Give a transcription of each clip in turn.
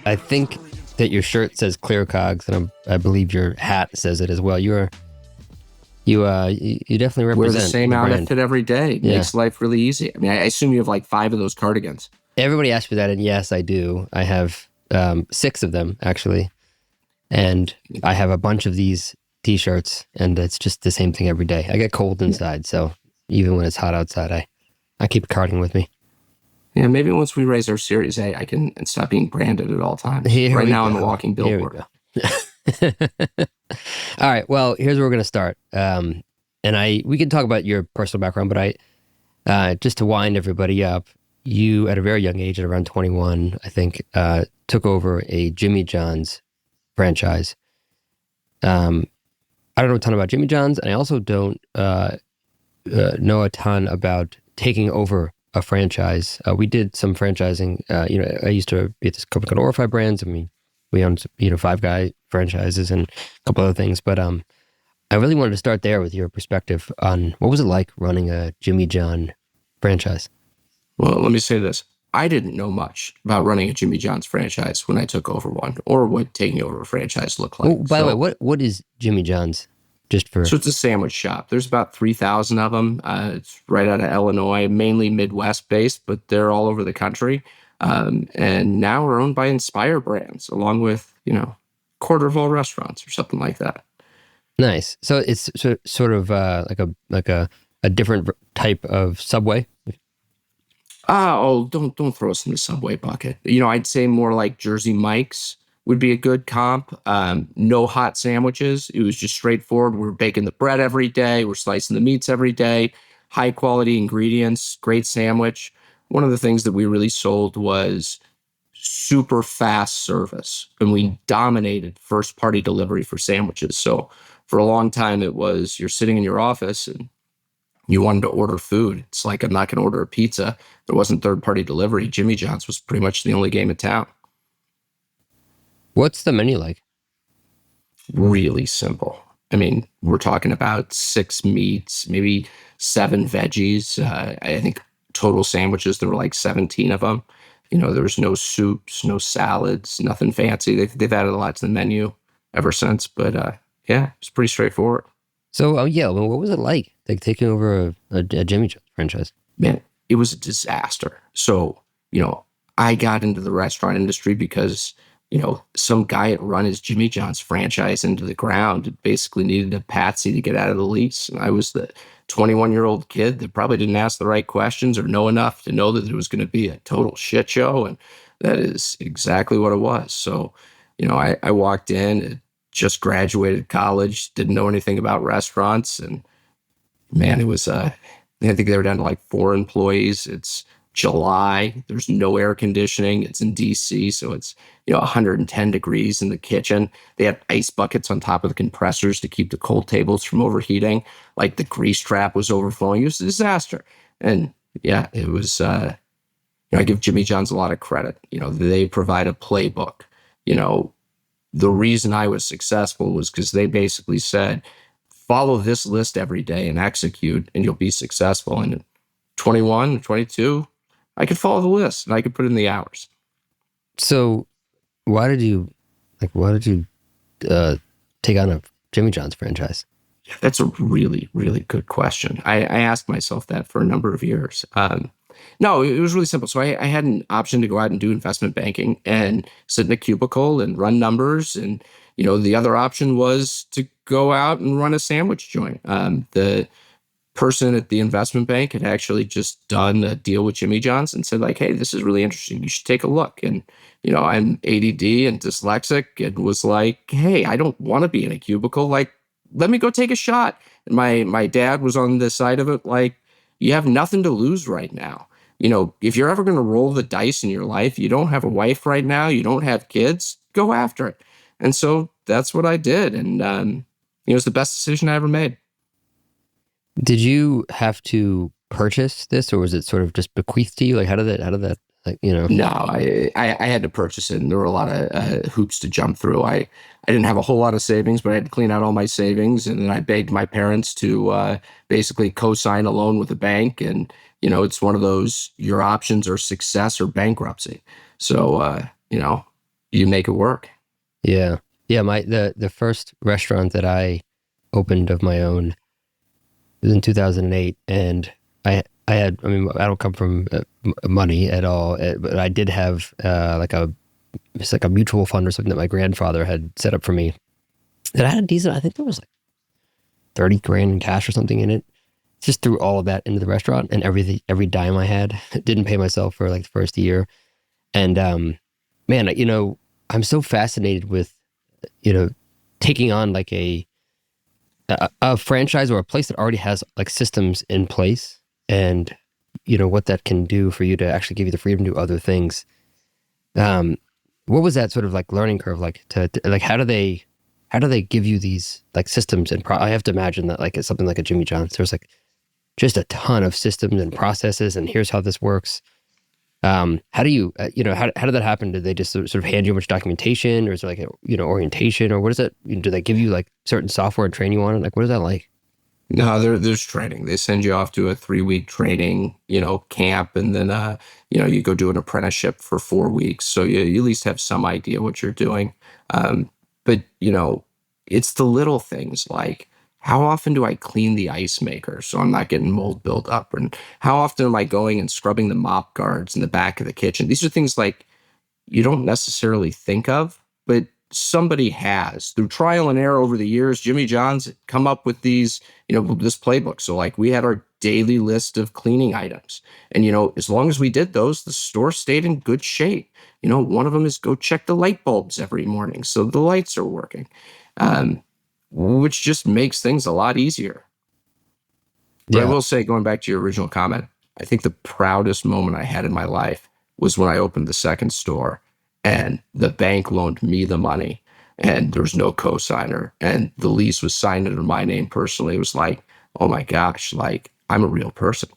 I think that your shirt says ClearCOGS, and I believe your hat says it as well. You definitely represent Wear the same brand. outfit every day. Yeah. Makes life really easy. I mean, I assume you have like 5 of those cardigans. Everybody asks me that, and yes, I do. I have 6 of them, actually. And I have a bunch of these T-shirts, and it's just the same thing every day. I get cold inside, so even when it's hot outside, I keep a cardigan with me. Yeah, maybe once we raise our Series A, I can stop being branded at all times. Here right we now, go. I'm a walking billboard. All right, well, here's where we're going to start. And we can talk about your personal background, but just to wind everybody up, you, at a very young age, at around 21, I think, took over a Jimmy John's franchise. I don't know a ton about Jimmy John's, and I also don't know a ton about taking over a franchise. We did some franchising. I used to be at this company called Orify Brands. I mean, we owned, Five Guy franchises and a couple other things. But I really wanted to start there with your perspective on what was it like running a Jimmy John franchise? Well, let me say this. I didn't know much about running a Jimmy John's franchise when I took over one, or what taking over a franchise looked like. Oh, by the way, what is Jimmy John's? So it's a sandwich shop. There's about 3,000 of them. It's right out of Illinois, mainly Midwest based, but they're all over the country. And now we're owned by Inspire Brands, along with, quarter of all restaurants or something like that. Nice. So it's sort of like a different type of Subway. Don't throw us in the Subway bucket. I'd say more like Jersey Mike's would be a good comp. No hot sandwiches. It was just straightforward. We're baking the bread every day. We're slicing the meats every day. High quality ingredients, great sandwich. One of the things that we really sold was super fast service, and we dominated first party delivery for sandwiches. So for a long time, it was you're sitting in your office and you wanted to order food. It's like, I'm not going to order a pizza. There wasn't third party delivery. Jimmy John's was pretty much the only game in town. What's the menu like? Really simple. I mean, we're talking about 6 meats, maybe 7 veggies. I think total sandwiches, there were like 17 of them. There was no soups, no salads, nothing fancy. They've added a lot to the menu ever since. But it's pretty straightforward. So, what was it like taking over a Jimmy John's franchise? Man, it was a disaster. So, I got into the restaurant industry because some guy had run his Jimmy John's franchise into the ground and basically needed a patsy to get out of the lease. And I was the 21-year-old kid that probably didn't ask the right questions or know enough to know that it was going to be a total shit show. And that is exactly what it was. So, I walked in, just graduated college, didn't know anything about restaurants. And man, it was, I think they were down to like 4 employees. It's July. There's no air conditioning. It's in DC, so it's 110 degrees in the kitchen. They had ice buckets on top of the compressors to keep the cold tables from overheating. Like the grease trap was overflowing. It was a disaster. And it was. I give Jimmy John's a lot of credit. They provide a playbook. The reason I was successful was because they basically said, follow this list every day and execute, and you'll be successful. And at 21, 22. I could follow the list and I could put in the hours. So why did you take on a Jimmy John's franchise? Yeah, that's a really, really good question. I asked myself that for a number of years. No, it was really simple. So I had an option to go out and do investment banking and sit in a cubicle and run numbers. And, the other option was to go out and run a sandwich joint. The person at the investment bank had actually just done a deal with Jimmy John's and said, like, hey, this is really interesting. You should take a look. And, I'm ADD and dyslexic and was like, hey, I don't want to be in a cubicle. Like, let me go take a shot. And my dad was on the side of it, like, you have nothing to lose right now. If you're ever going to roll the dice in your life, you don't have a wife right now, you don't have kids, go after it. And so that's what I did. And, it was the best decision I ever made. Did you have to purchase this, or was it sort of just bequeathed to you? Like, how did that, No, I had to purchase it, and there were a lot of hoops to jump through. I didn't have a whole lot of savings, but I had to clean out all my savings, and then I begged my parents to basically co-sign a loan with a bank. And, it's one of those, your options are success or bankruptcy. So, you make it work. Yeah. Yeah. The first restaurant that I opened of my own was in 2008. And I mean, I don't come from money at all, but I did have it's like a mutual fund or something that my grandfather had set up for me. And I had a decent, I think there was like 30 grand in cash or something in it. Just threw all of that into the restaurant, and every dime I had. Didn't pay myself for like the first year. And man, I'm so fascinated with, taking on like a franchise or a place that already has like systems in place, and what that can do for you to actually give you the freedom to do other things. Um, what was that sort of like learning curve like to like how do they give you these like systems and I have to imagine that like it's something like a Jimmy John's. There's like just a ton of systems and processes, and here's how this works. How do you, how did that happen? Did they just sort of hand you much documentation, or is there like orientation, or what is it? Do they give you like certain software and train you on it? Like, what is that like? No, there's training. They send you off to a 3-week training, camp, and then you go do an apprenticeship for 4 weeks. So you at least have some idea what you're doing. But it's the little things like how often do I clean the ice maker so I'm not getting mold buildup, and how often am I going and scrubbing the mop guards in the back of the kitchen? These are things like you don't necessarily think of, but somebody has through trial and error over the years. Jimmy John's come up with these, this playbook. So like we had our daily list of cleaning items, and as long as we did those, the store stayed in good shape. One of them is go check the light bulbs every morning so the lights are working, which just makes things a lot easier. But I Yeah, will say, going back to your original comment, I think the proudest moment I had in my life was when I opened the second store and the bank loaned me the money and there was no cosigner and the lease was signed under my name personally. It was like, oh my gosh, like I'm a real person.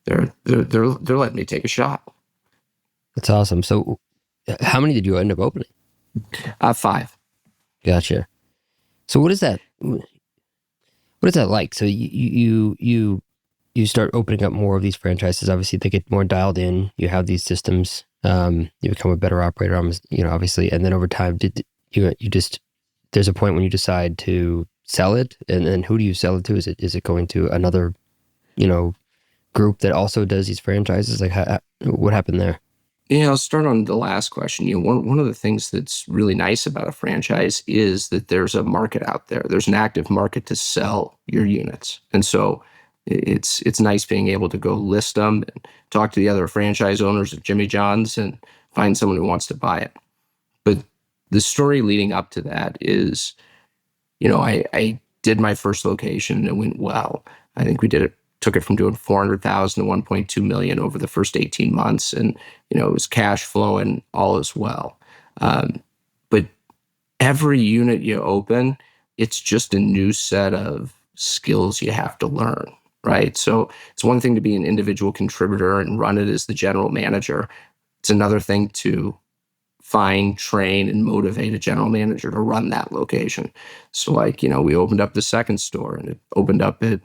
They're letting me take a shot. that's awesome. So, how many did you end up opening? 5. Gotcha. So, what is that? What is that like? So you start opening up more of these franchises. Obviously, they get more dialed in. You have these systems. You become a better operator. Obviously, and then over time, did you just there's a point when you decide to sell it, and then who do you sell it to? Is it going to another group that also does these franchises? Like, what happened there? Yeah, I'll start on the last question. One of the things that's really nice about a franchise is that there's a market out there. There's an active market to sell your units, and so it's nice being able to go list them and talk to the other franchise owners of Jimmy John's and find someone who wants to buy it. But the story leading up to that is, I did my first location and it went well. I think we took it from doing 400,000 to 1.2 million over the first 18 months. And, it was cash flowing all as well. But every unit you open, it's just a new set of skills you have to learn, right? So it's one thing to be an individual contributor and run it as the general manager. It's another thing to find, train, and motivate a general manager to run that location. So like, we opened up the second store and it opened up at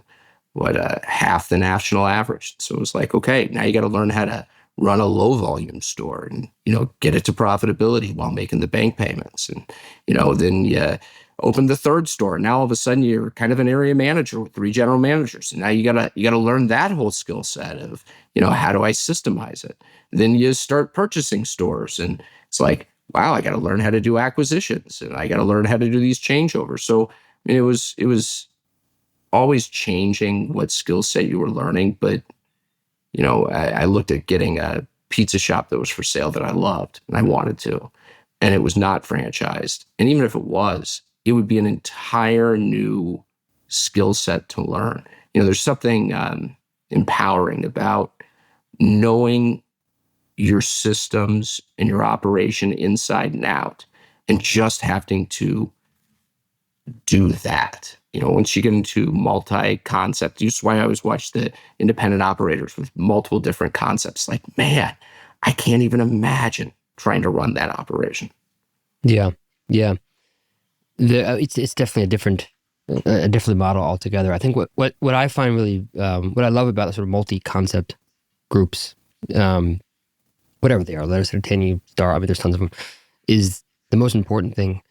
half the national average. So it was like, okay, now you got to learn how to run a low volume store and, get it to profitability while making the bank payments. And, then you open the third store. Now all of a sudden you're kind of an area manager with 3 general managers. And now you gotta learn that whole skill set of, how do I systemize it? Then you start purchasing stores and it's like, wow, I got to learn how to do acquisitions and I got to learn how to do these changeovers. So I mean, it was always changing what skill set you were learning. But, I looked at getting a pizza shop that was for sale that I loved and I wanted to, and it was not franchised. And even if it was, it would be an entire new skill set to learn. There's something empowering about knowing your systems and your operation inside and out and just having to do that. Once you get into multi-concept, this is why I always watch the independent operators with multiple different concepts. Like, man, I can't even imagine trying to run that operation. Yeah, yeah. It's definitely a different model altogether. I think what I find really what I love about the sort of multi-concept groups, whatever they are, Letters Entertain You, Star, I mean, there's tons of them, is the most important thing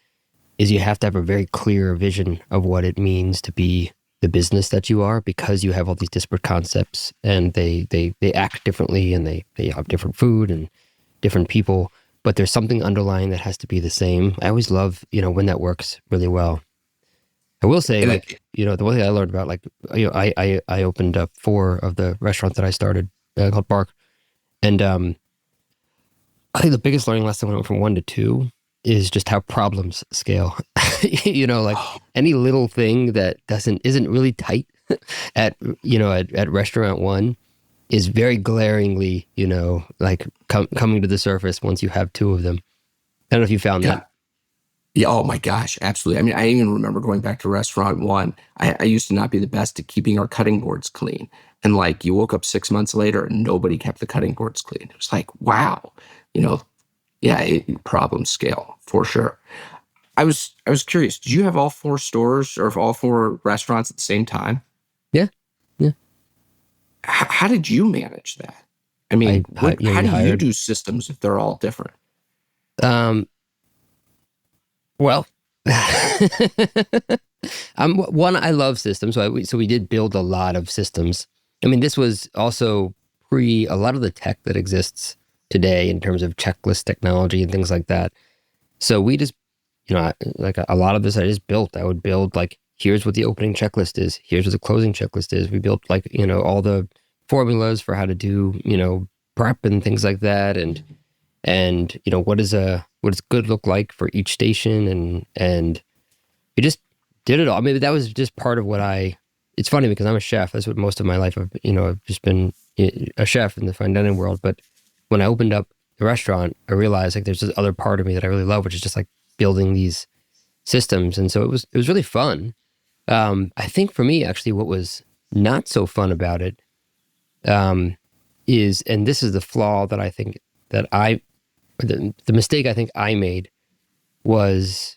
is you have to have a very clear vision of what it means to be the business that you are, because you have all these disparate concepts and they act differently, and they have different food and different people, but there's something underlying that has to be the same. I always love, when that works really well. I will say, And like, the one thing I learned about, like, I opened up 4 of the restaurants that I started called Bark. And I think the biggest learning lesson when I went from 1 to 2 is just how problems scale. Like any little thing that isn't really tight at restaurant 1 is very glaringly, like coming to the surface once you have 2 of them. I don't know if you found yeah, that. yeah. Oh my gosh, absolutely. I mean, I even remember going back to restaurant 1. I used to not be the best at keeping our cutting boards clean, and like you woke up 6 months later and nobody kept the cutting boards clean. It was like, wow, you know, yeah, problem scale for sure. I was curious. Did you have all 4 stores or all 4 restaurants at the same time? Yeah, yeah. How did you manage that? I mean, how We do you hired. do systems if they're all different? Um, well, I love systems, so we did build a lot of systems. I mean, this was also pre a lot of the tech that exists today in terms of checklist technology and things like that. So we just, like a lot of this I just built. I would build, like, here's what the opening checklist is. Here's what the closing checklist is. We built, like, all the formulas for how to do, prep and things like that. And what does good look like for each station, and we just did it all. Maybe that was just part of it's funny because I'm a chef. That's what most of my life I've just been a chef in the fine dining world. But when I opened up the restaurant, I realized, like, there's this other part of me that I really love, which is just like building these systems. And so it was really fun. I think for me, actually, what was not so fun about it is, and this is the flaw that I think that the mistake I think I made was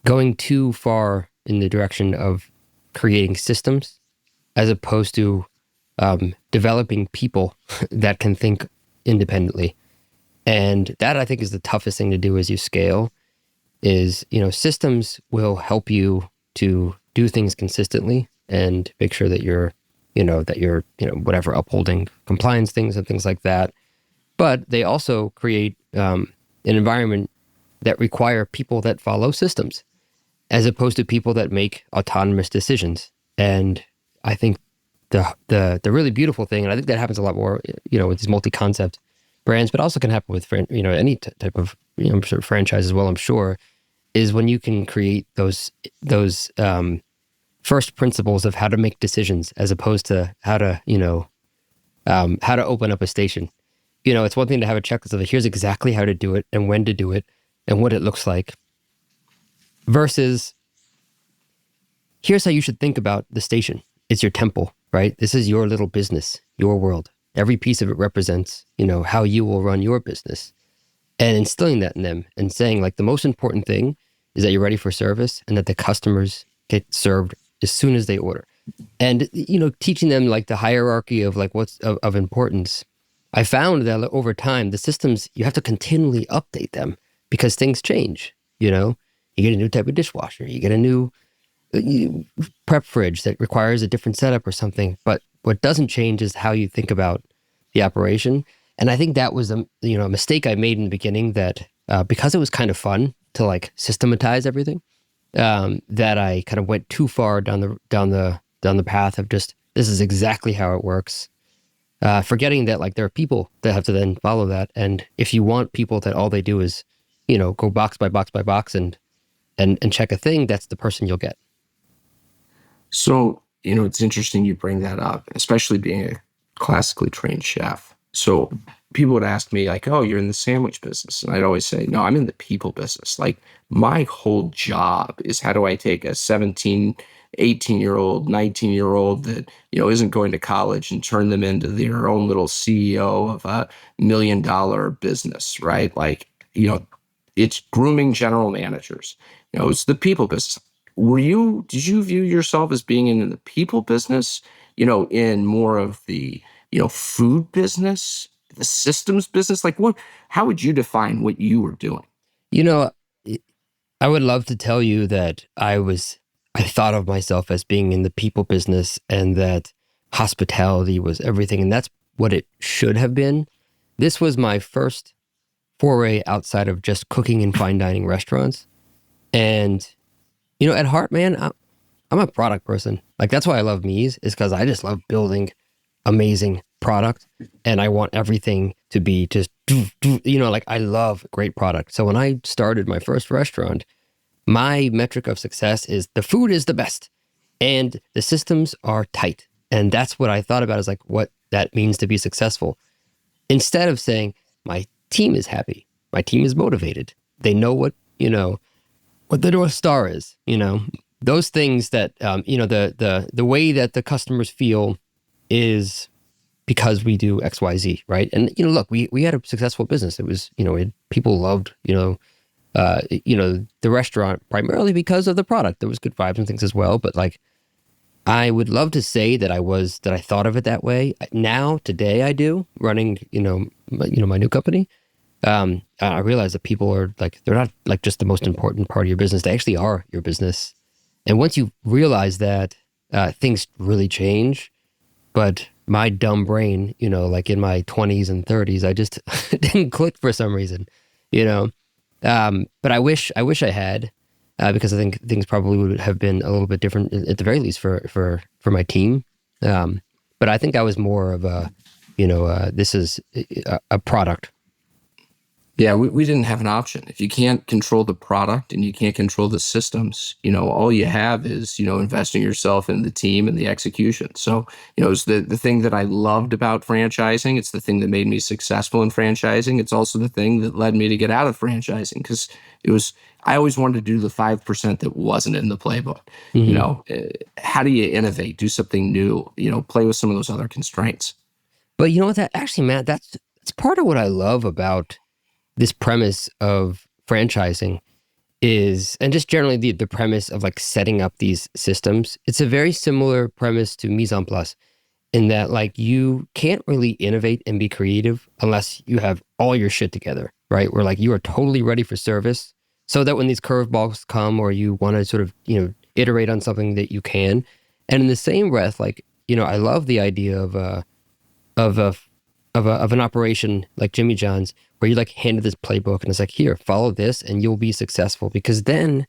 going too far in the direction of creating systems as opposed to developing people that can think independently. And that, I think, is the toughest thing to do as you scale. Is, systems will help you to do things consistently and make sure that you're whatever, upholding compliance things and things like that. But they also create an environment that require people that follow systems, as opposed to people that make autonomous decisions. And I think the really beautiful thing, and I think that happens a lot more, with these multi-concept brands, but also can happen with any type of sort of franchise as well, I'm sure, is when you can create those first principles of how to make decisions, as opposed to how to open up a station. It's one thing to have a checklist of, here's exactly how to do it and when to do it and what it looks like, versus here's how you should think about the station. It's your temple, right? This is your little business, your world. Every piece of it represents, how you will run your business, and instilling that in them and saying, like, the most important thing is that you're ready for service and that the customers get served as soon as they order. And, teaching them, like, the hierarchy of, like, what's of importance. I found that over time, the systems, you have to continually update them because things change. You get a new type of dishwasher, you get a new prep fridge that requires a different setup or something. But what doesn't change is how you think about the operation. And I think that was a mistake I made in the beginning, that because it was kind of fun to, like, systematize everything, that I kind of went too far down the path of just, this is exactly how it works. Forgetting that, like, there are people that have to then follow that. And if you want people that all they do is, go box by box by box and check a thing, that's the person you'll get. So, it's interesting you bring that up, especially being a classically trained chef. So people would ask me, like, oh, you're in the sandwich business. And I'd always say, no, I'm in the people business. Like, my whole job is, how do I take a 17, 18-year-old, 19-year-old that, isn't going to college and turn them into their own little CEO of a $1 million business, right? Like, it's grooming general managers. It's the people business. Did you view yourself as being in the people business, in more of the, food business? the systems business? Like how would you define what you were doing? You know, I would love to tell you that I thought of myself as being in the people business and that hospitality was everything. And that's what it should have been. This was my first foray outside of just cooking in fine dining restaurants. And, at heart, man, I'm a product person. Like, that's why I love Meez, is because I just love building amazing product. And I want everything to be just, like I love great product. So when I started my first restaurant, my metric of success is the food is the best and the systems are tight. And that's what I thought about, is like what that means to be successful. Instead of saying my team is happy, my team is motivated, they know what the North Star is, those things that, the way that the customers feel is because we do X, Y, Z, right? And, look, we had a successful business. It was, people loved, the restaurant primarily because of the product. There was good vibes and things as well. But like, I would love to say that I thought of it that way. Now, today I do, running, my new company. I realize that people are like, they're not like just the most important part of your business. They actually are your business. And once you realize that, things really change. But my dumb brain, like in my 20s and 30s, I just didn't click for some reason, But I wish I had, because I think things probably would have been a little bit different, at the very least for my team. But I think I was more of a, this is a product. Yeah, we didn't have an option. If you can't control the product and you can't control the systems, all you have is, investing yourself in the team and the execution. So, it's the thing that I loved about franchising. It's the thing that made me successful in franchising. It's also the thing that led me to get out of franchising, because I always wanted to do the 5% that wasn't in the playbook. Mm-hmm. How do you innovate, do something new, play with some of those other constraints? But you know what, Matt, that's part of what I love about this premise of franchising is, and just generally the premise of like setting up these systems. It's a very similar premise to mise en place, in that like you can't really innovate and be creative unless you have all your shit together, right? Where like you are totally ready for service, so that when these curveballs come or you want to sort of, iterate on something, that you can. And in the same breath, like, I love the idea of an operation like Jimmy John's, where you like handed this playbook and it's like, here, follow this and you'll be successful. Because then,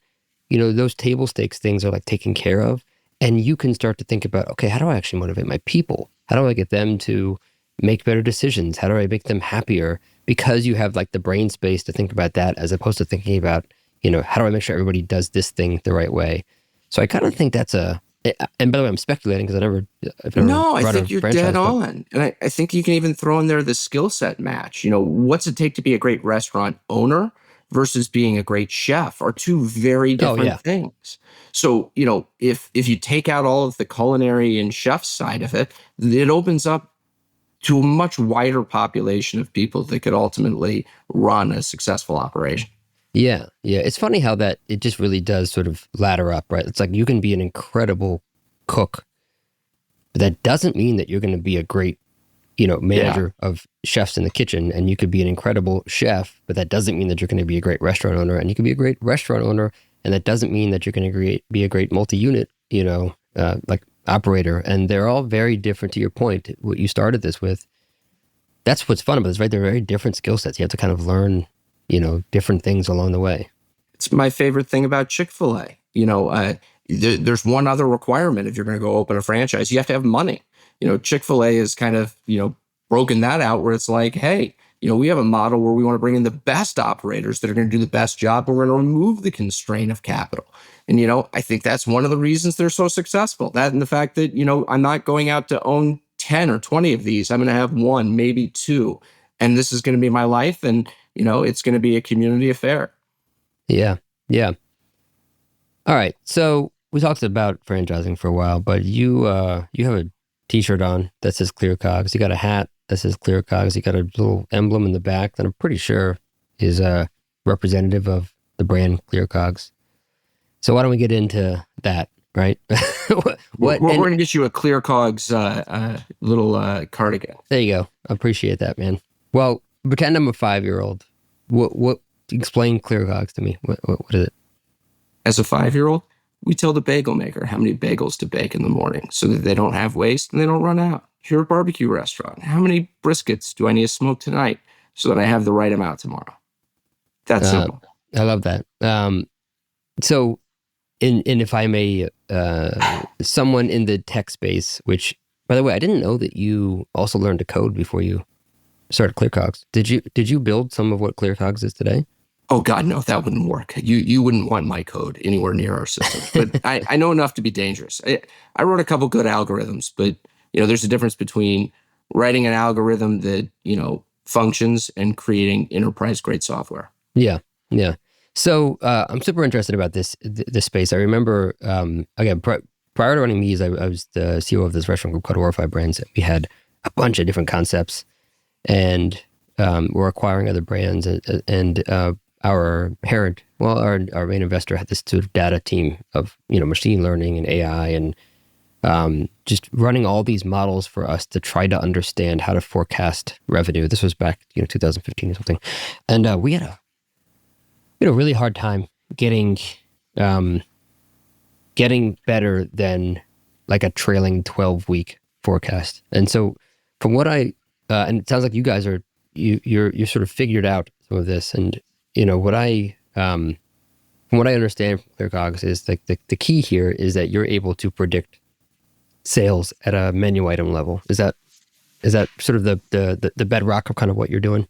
those table stakes things are like taken care of, and you can start to think about, okay, how do I actually motivate my people? How do I get them to make better decisions? How do I make them happier? Because you have like the brain space to think about that, as opposed to thinking about, how do I make sure everybody does this thing the right way? So I kind of think that's and by the way, I'm speculating because I've never No, I run a think you're franchise, dead on. And I think you can even throw in there the skill set match. What's it take to be a great restaurant owner versus being a great chef are two very different things. So, if you take out all of the culinary and chef side of it, it opens up to a much wider population of people that could ultimately run a successful operation. Yeah. It's funny how it just really does sort of ladder up, right? It's like you can be an incredible cook, but that doesn't mean that you're going to be a great, manager of chefs in the kitchen. And you could be an incredible chef, but that doesn't mean that you're going to be a great restaurant owner. And you can be a great restaurant owner, and that doesn't mean that you're going to be a great multi-unit, like operator. And they're all very different. To your point, what you started this with, that's what's fun about this, right? They're very different skill sets. You have to kind of learn different things along the way. It's my favorite thing about Chick-fil-A. There's one other requirement if you're going to go open a franchise. You have to have money. Chick-fil-A is kind of, broken that out, where it's like, hey, we have a model where we want to bring in the best operators that are going to do the best job, but we're going to remove the constraint of capital. And, I think that's one of the reasons they're so successful. That and the fact that, I'm not going out to own 10 or 20 of these. I'm going to have one, maybe two. And this is going to be my life. And, it's going to be a community affair. Yeah. All right. So we talked about franchising for a while, but you have a t-shirt on that says ClearCOGS. You got a hat that says ClearCOGS. You got a little emblem in the back that I'm pretty sure is representative of the brand ClearCOGS. So why don't we get into that, right? We're going to get you a ClearCOGS little cardigan. There you go. I appreciate that, man. Well, pretend I'm a 5-year-old. What? Explain ClearCOGS to me. What is it? As a 5-year-old, we tell the bagel maker how many bagels to bake in the morning so that they don't have waste and they don't run out. If you're a barbecue restaurant, how many briskets do I need to smoke tonight so that I have the right amount tomorrow? That's Uh, simple. I love that. So, and if I'm someone in the tech space, which, by the way, I didn't know that you also learned to code before you started ClearCOGS. Did you build some of what ClearCOGS is today? Oh God, no, that wouldn't work. You wouldn't want my code anywhere near our systems. But I know enough to be dangerous. I wrote a couple good algorithms, but there's a difference between writing an algorithm that functions and creating enterprise grade software. Yeah, yeah. So I'm super interested about this space. I remember again prior to running Meez, I was the CEO of this restaurant group called Orify Brands. We had a bunch of different concepts, and we're acquiring other brands. And our parent, well, our main investor had this sort of data team of machine learning and AI and just running all these models for us to try to understand how to forecast revenue. This was back 2015 or something, and we had a really hard time getting um, getting better than like a trailing 12-week forecast. And so from what and it sounds like you guys you're sort of figured out some of this. And what I from what I understand from ClearCOGS is like the key here is that you're able to predict sales at a menu item level. Is that sort of the bedrock of kind of what you're doing?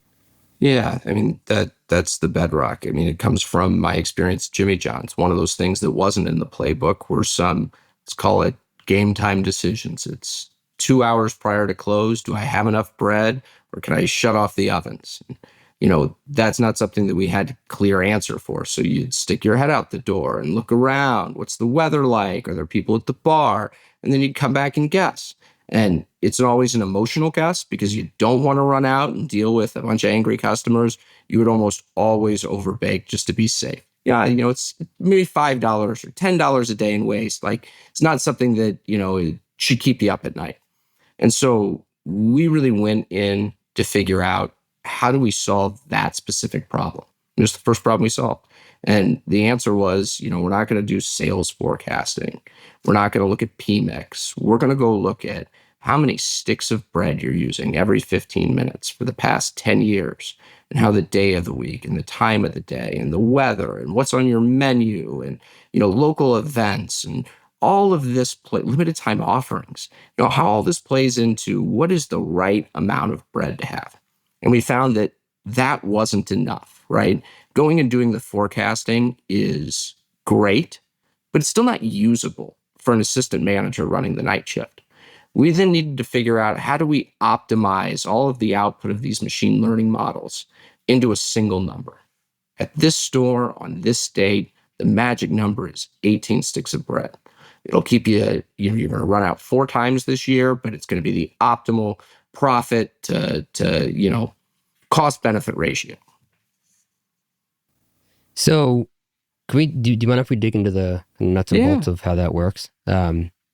Yeah, I mean that's the bedrock. I mean, it comes from my experience at Jimmy John's. One of those things that wasn't in the playbook were some, let's call it game time decisions. It's 2 hours prior to close. Do I have enough bread or can I shut off the ovens? That's not something that we had a clear answer for. So you'd stick your head out the door and look around. What's the weather like? Are there people at the bar? And then you'd come back and guess. And it's always an emotional guess because you don't want to run out and deal with a bunch of angry customers. You would almost always overbake just to be safe. Yeah, it's maybe $5 or $10 a day in waste. Like it's not something that, it should keep you up at night. And so we really went in to figure out how do we solve that specific problem? It was the first problem we solved. And the answer was, we're not going to do sales forecasting. We're not going to look at PMIX. We're going to go look at how many sticks of bread you're using every 15 minutes for the past 10 years and how the day of the week and the time of the day and the weather and what's on your menu and, local events and all of this limited time offerings, how all this plays into what is the right amount of bread to have. And we found that that wasn't enough, right? Going and doing the forecasting is great, but it's still not usable for an assistant manager running the night shift. We then needed to figure out how do we optimize all of the output of these machine learning models into a single number. At this store on this date, the magic number is 18 sticks of bread. It'll keep you, you're going to run out 4 times this year, but it's going to be the optimal profit to cost benefit ratio. So do you mind if we dig into the nuts and bolts of how that works?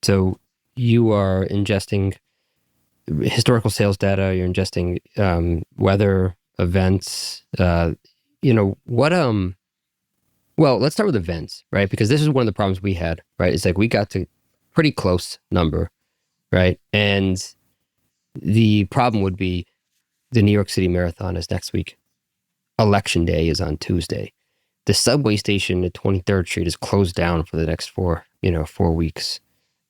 So you are ingesting historical sales data, you're ingesting weather events, well, let's start with events, right? Because this is one of the problems we had, right? It's like we got to pretty close number, right? And the problem would be the New York City Marathon is next week. Election Day is on Tuesday. The subway station at 23rd Street is closed down for the next 4 weeks.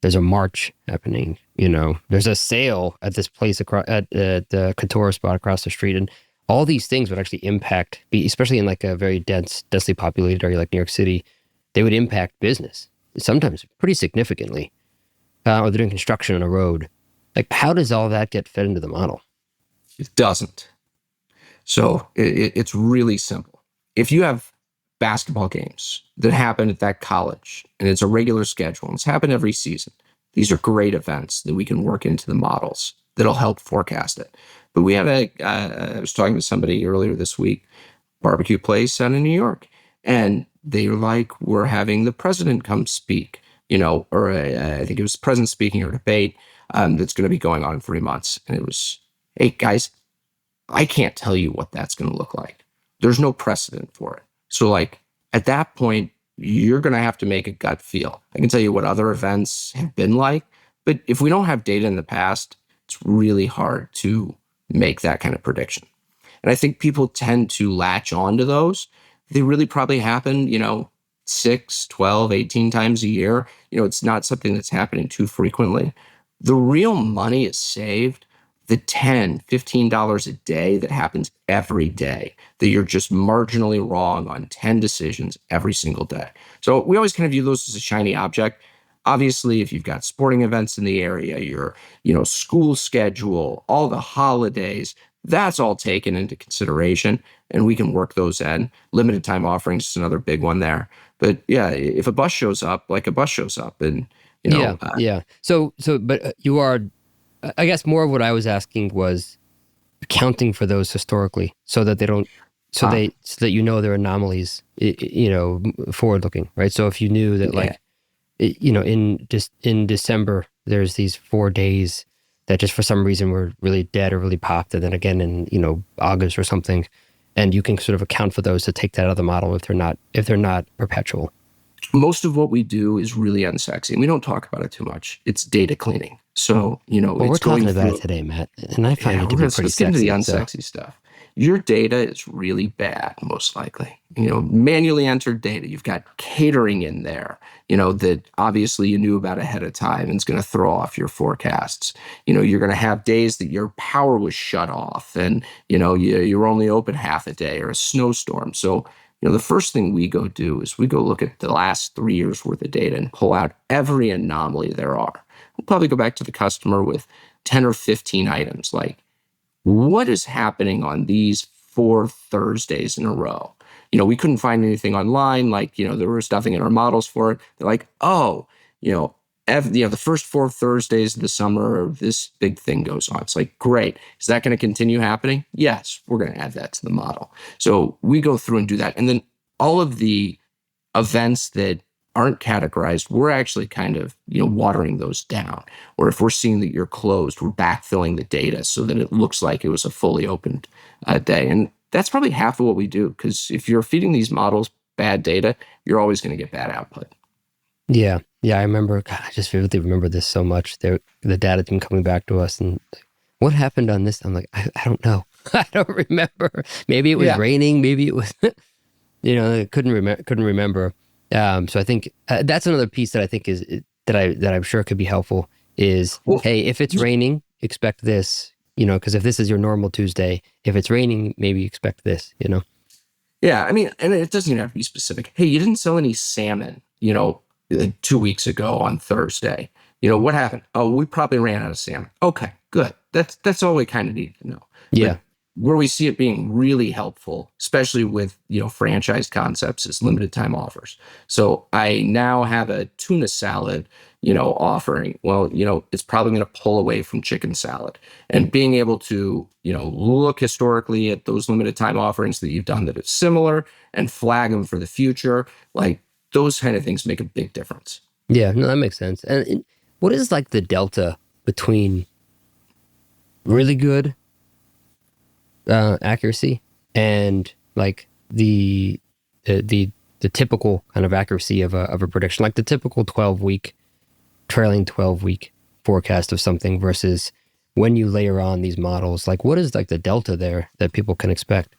There's a march happening. There's a sale at this place at the Couture spot across the street, and all these things would actually impact, especially in like a very densely populated area like New York City. They would impact business sometimes pretty significantly, or they're doing construction on a road. Like, how does all that get fed into the model? It doesn't. So it's really simple. If you have basketball games that happen at that college and it's a regular schedule and it's happened every season, these are great events that we can work into the models that'll help forecast it. But we have I was talking to somebody earlier this week, barbecue place out in New York, and they were like, we're having the president come speak, or I think it was president speaking or debate that's going to be going on in 3 months. And it was, hey guys, I can't tell you what that's going to look like. There's no precedent for it. So like at that point, you're going to have to make a gut feel. I can tell you what other events have been like, but if we don't have data in the past, it's really hard to make that kind of prediction. And I think people tend to latch on to those. They really probably happen, 6, 12, 18 times a year. It's not something that's happening too frequently. The real money is saved the $10, $15 a day that happens every day, that you're just marginally wrong on 10 decisions every single day. So we always kind of view those as a shiny object. Obviously, if you've got sporting events in the area, your, school schedule, all the holidays, that's all taken into consideration, and we can work those in. Limited time offerings is another big one there. But yeah, if a bus shows up, like a bus shows up, and yeah. But you are, I guess more of what I was asking was accounting for those historically, so that they don't, so that they're anomalies, forward looking, right? So if you knew that in December there's these 4 days that just for some reason were really dead or really popped, and then again in August or something, and you can sort of account for those to take that out of the model if they're not perpetual. Most of what we do is really unsexy, and we don't talk about it too much. It's data cleaning. So, well, we're talking about it today, Matt, and I find it to be pretty let's get into sexy. the unsexy stuff. Your data is really bad, most likely. Manually entered data. You've got catering in there, that obviously you knew about ahead of time and it's going to throw off your forecasts. You're going to have days that your power was shut off and, you're only open half a day or a snowstorm. So, the first thing we go do is we go look at the last 3 years worth of data and pull out every anomaly there are. We'll probably go back to the customer with 10 or 15 items like, what is happening on these 4 Thursdays in a row? We couldn't find anything online, like, there was nothing in our models for it. They're like, oh, the first 4 Thursdays of the summer, this big thing goes on. It's like, great. Is that going to continue happening? Yes, we're going to add that to the model. So we go through and do that. And then all of the events that aren't categorized, we're actually kind of, watering those down. Or if we're seeing that you're closed, we're backfilling the data so that it looks like it was a fully opened day. And that's probably half of what we do, because if you're feeding these models bad data, you're always going to get bad output. Yeah. I remember, God, I just vividly remember this so much. The data team coming back to us and what happened on this? I'm like, I don't know. I don't remember. Maybe it was raining. Maybe it was, I couldn't remember. So I think that's another piece that I think is that I'm sure could be helpful is, hey, if it's raining, expect this, because if this is your normal Tuesday, if it's raining, maybe expect this, Yeah. I mean, and it doesn't even have to be specific. Hey, you didn't sell any salmon, 2 weeks ago on Thursday. What happened? Oh, we probably ran out of salmon. Okay, good. That's all we kind of need to know. Yeah. But where we see it being really helpful, especially with, franchise concepts, is limited time offers. So I now have a tuna salad, offering. Well, it's probably going to pull away from chicken salad, and being able to, look historically at those limited time offerings that you've done that is similar and flag them for the future. Like, those kind of things make a big difference. Yeah, no, that makes sense. And what is like the delta between really good accuracy and like the typical kind of accuracy of a prediction, like the typical trailing 12-week forecast of something versus when you layer on these models? Like, what is like the delta there that people can expect?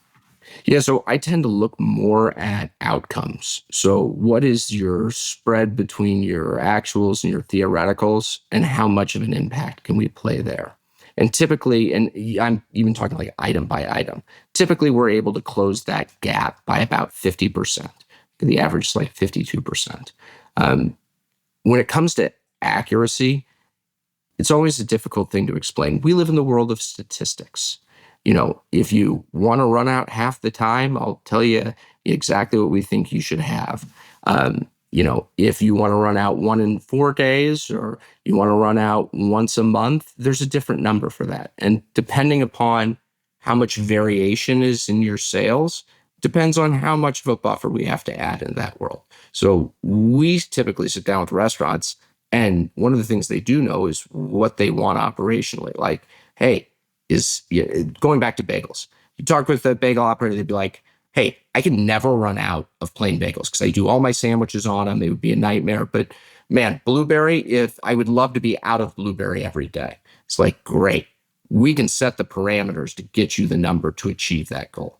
Yeah, so I tend to look more at outcomes. So what is your spread between your actuals and your theoreticals, and how much of an impact can we play there? And typically, and I'm even talking like item by item, typically we're able to close that gap by about 50%. The average is like 52%. When it comes to accuracy, it's always a difficult thing to explain. We live in the world of statistics. If you want to run out half the time, I'll tell you exactly what we think you should have. If you want to run out 1 in 4 days, or you want to run out once a month, there's a different number for that. And depending upon how much variation is in your sales, depends on how much of a buffer we have to add in that world. So we typically sit down with restaurants, and one of the things they do know is what they want operationally. Like, hey, is going back to bagels. You talk with a bagel operator, they'd be like, hey, I can never run out of plain bagels because I do all my sandwiches on them. It would be a nightmare. But man, blueberry, if I would love to be out of blueberry every day. It's like, great. We can set the parameters to get you the number to achieve that goal.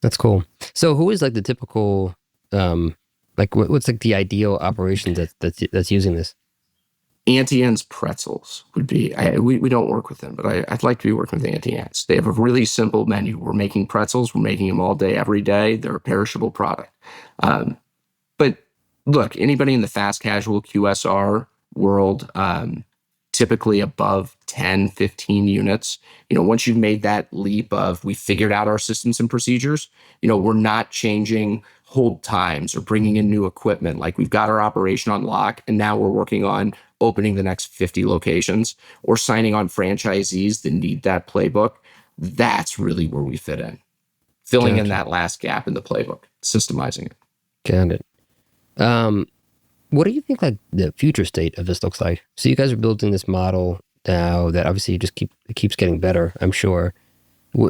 That's cool. So who is like the typical, like what's like the ideal operation that's using this? Auntie Anne's Pretzels would be, we don't work with them, but I'd like to be working with Auntie Anne's. They have a really simple menu. We're making pretzels. We're making them all day, every day. They're a perishable product. But look, anybody in the fast casual QSR world, typically above 10, 15 units, once you've made that leap of we figured out our systems and procedures, we're not changing hold times or bringing in new equipment. Like we've got our operation on lock and now we're working on opening the next 50 locations or signing on franchisees that need that playbook. That's really where we fit in. Filling in that last gap in the playbook, systemizing it. Got it. What do you think like the future state of this looks like? So you guys are building this model now that obviously it keeps getting better, I'm sure.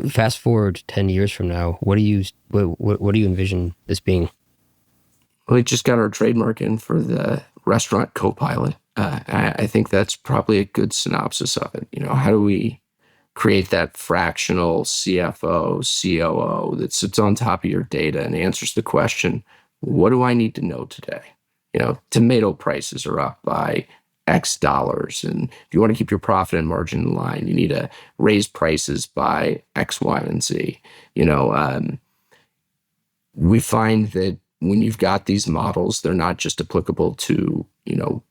Fast forward 10 years from now, what do you envision this being? We just got our trademark in for the restaurant co-pilot. I think that's probably a good synopsis of it. How do we create that fractional CFO, COO that sits on top of your data and answers the question, what do I need to know today? Tomato prices are up by X dollars. And if you want to keep your profit and margin in line, you need to raise prices by X, Y, and Z. We find that when you've got these models, they're not just applicable to,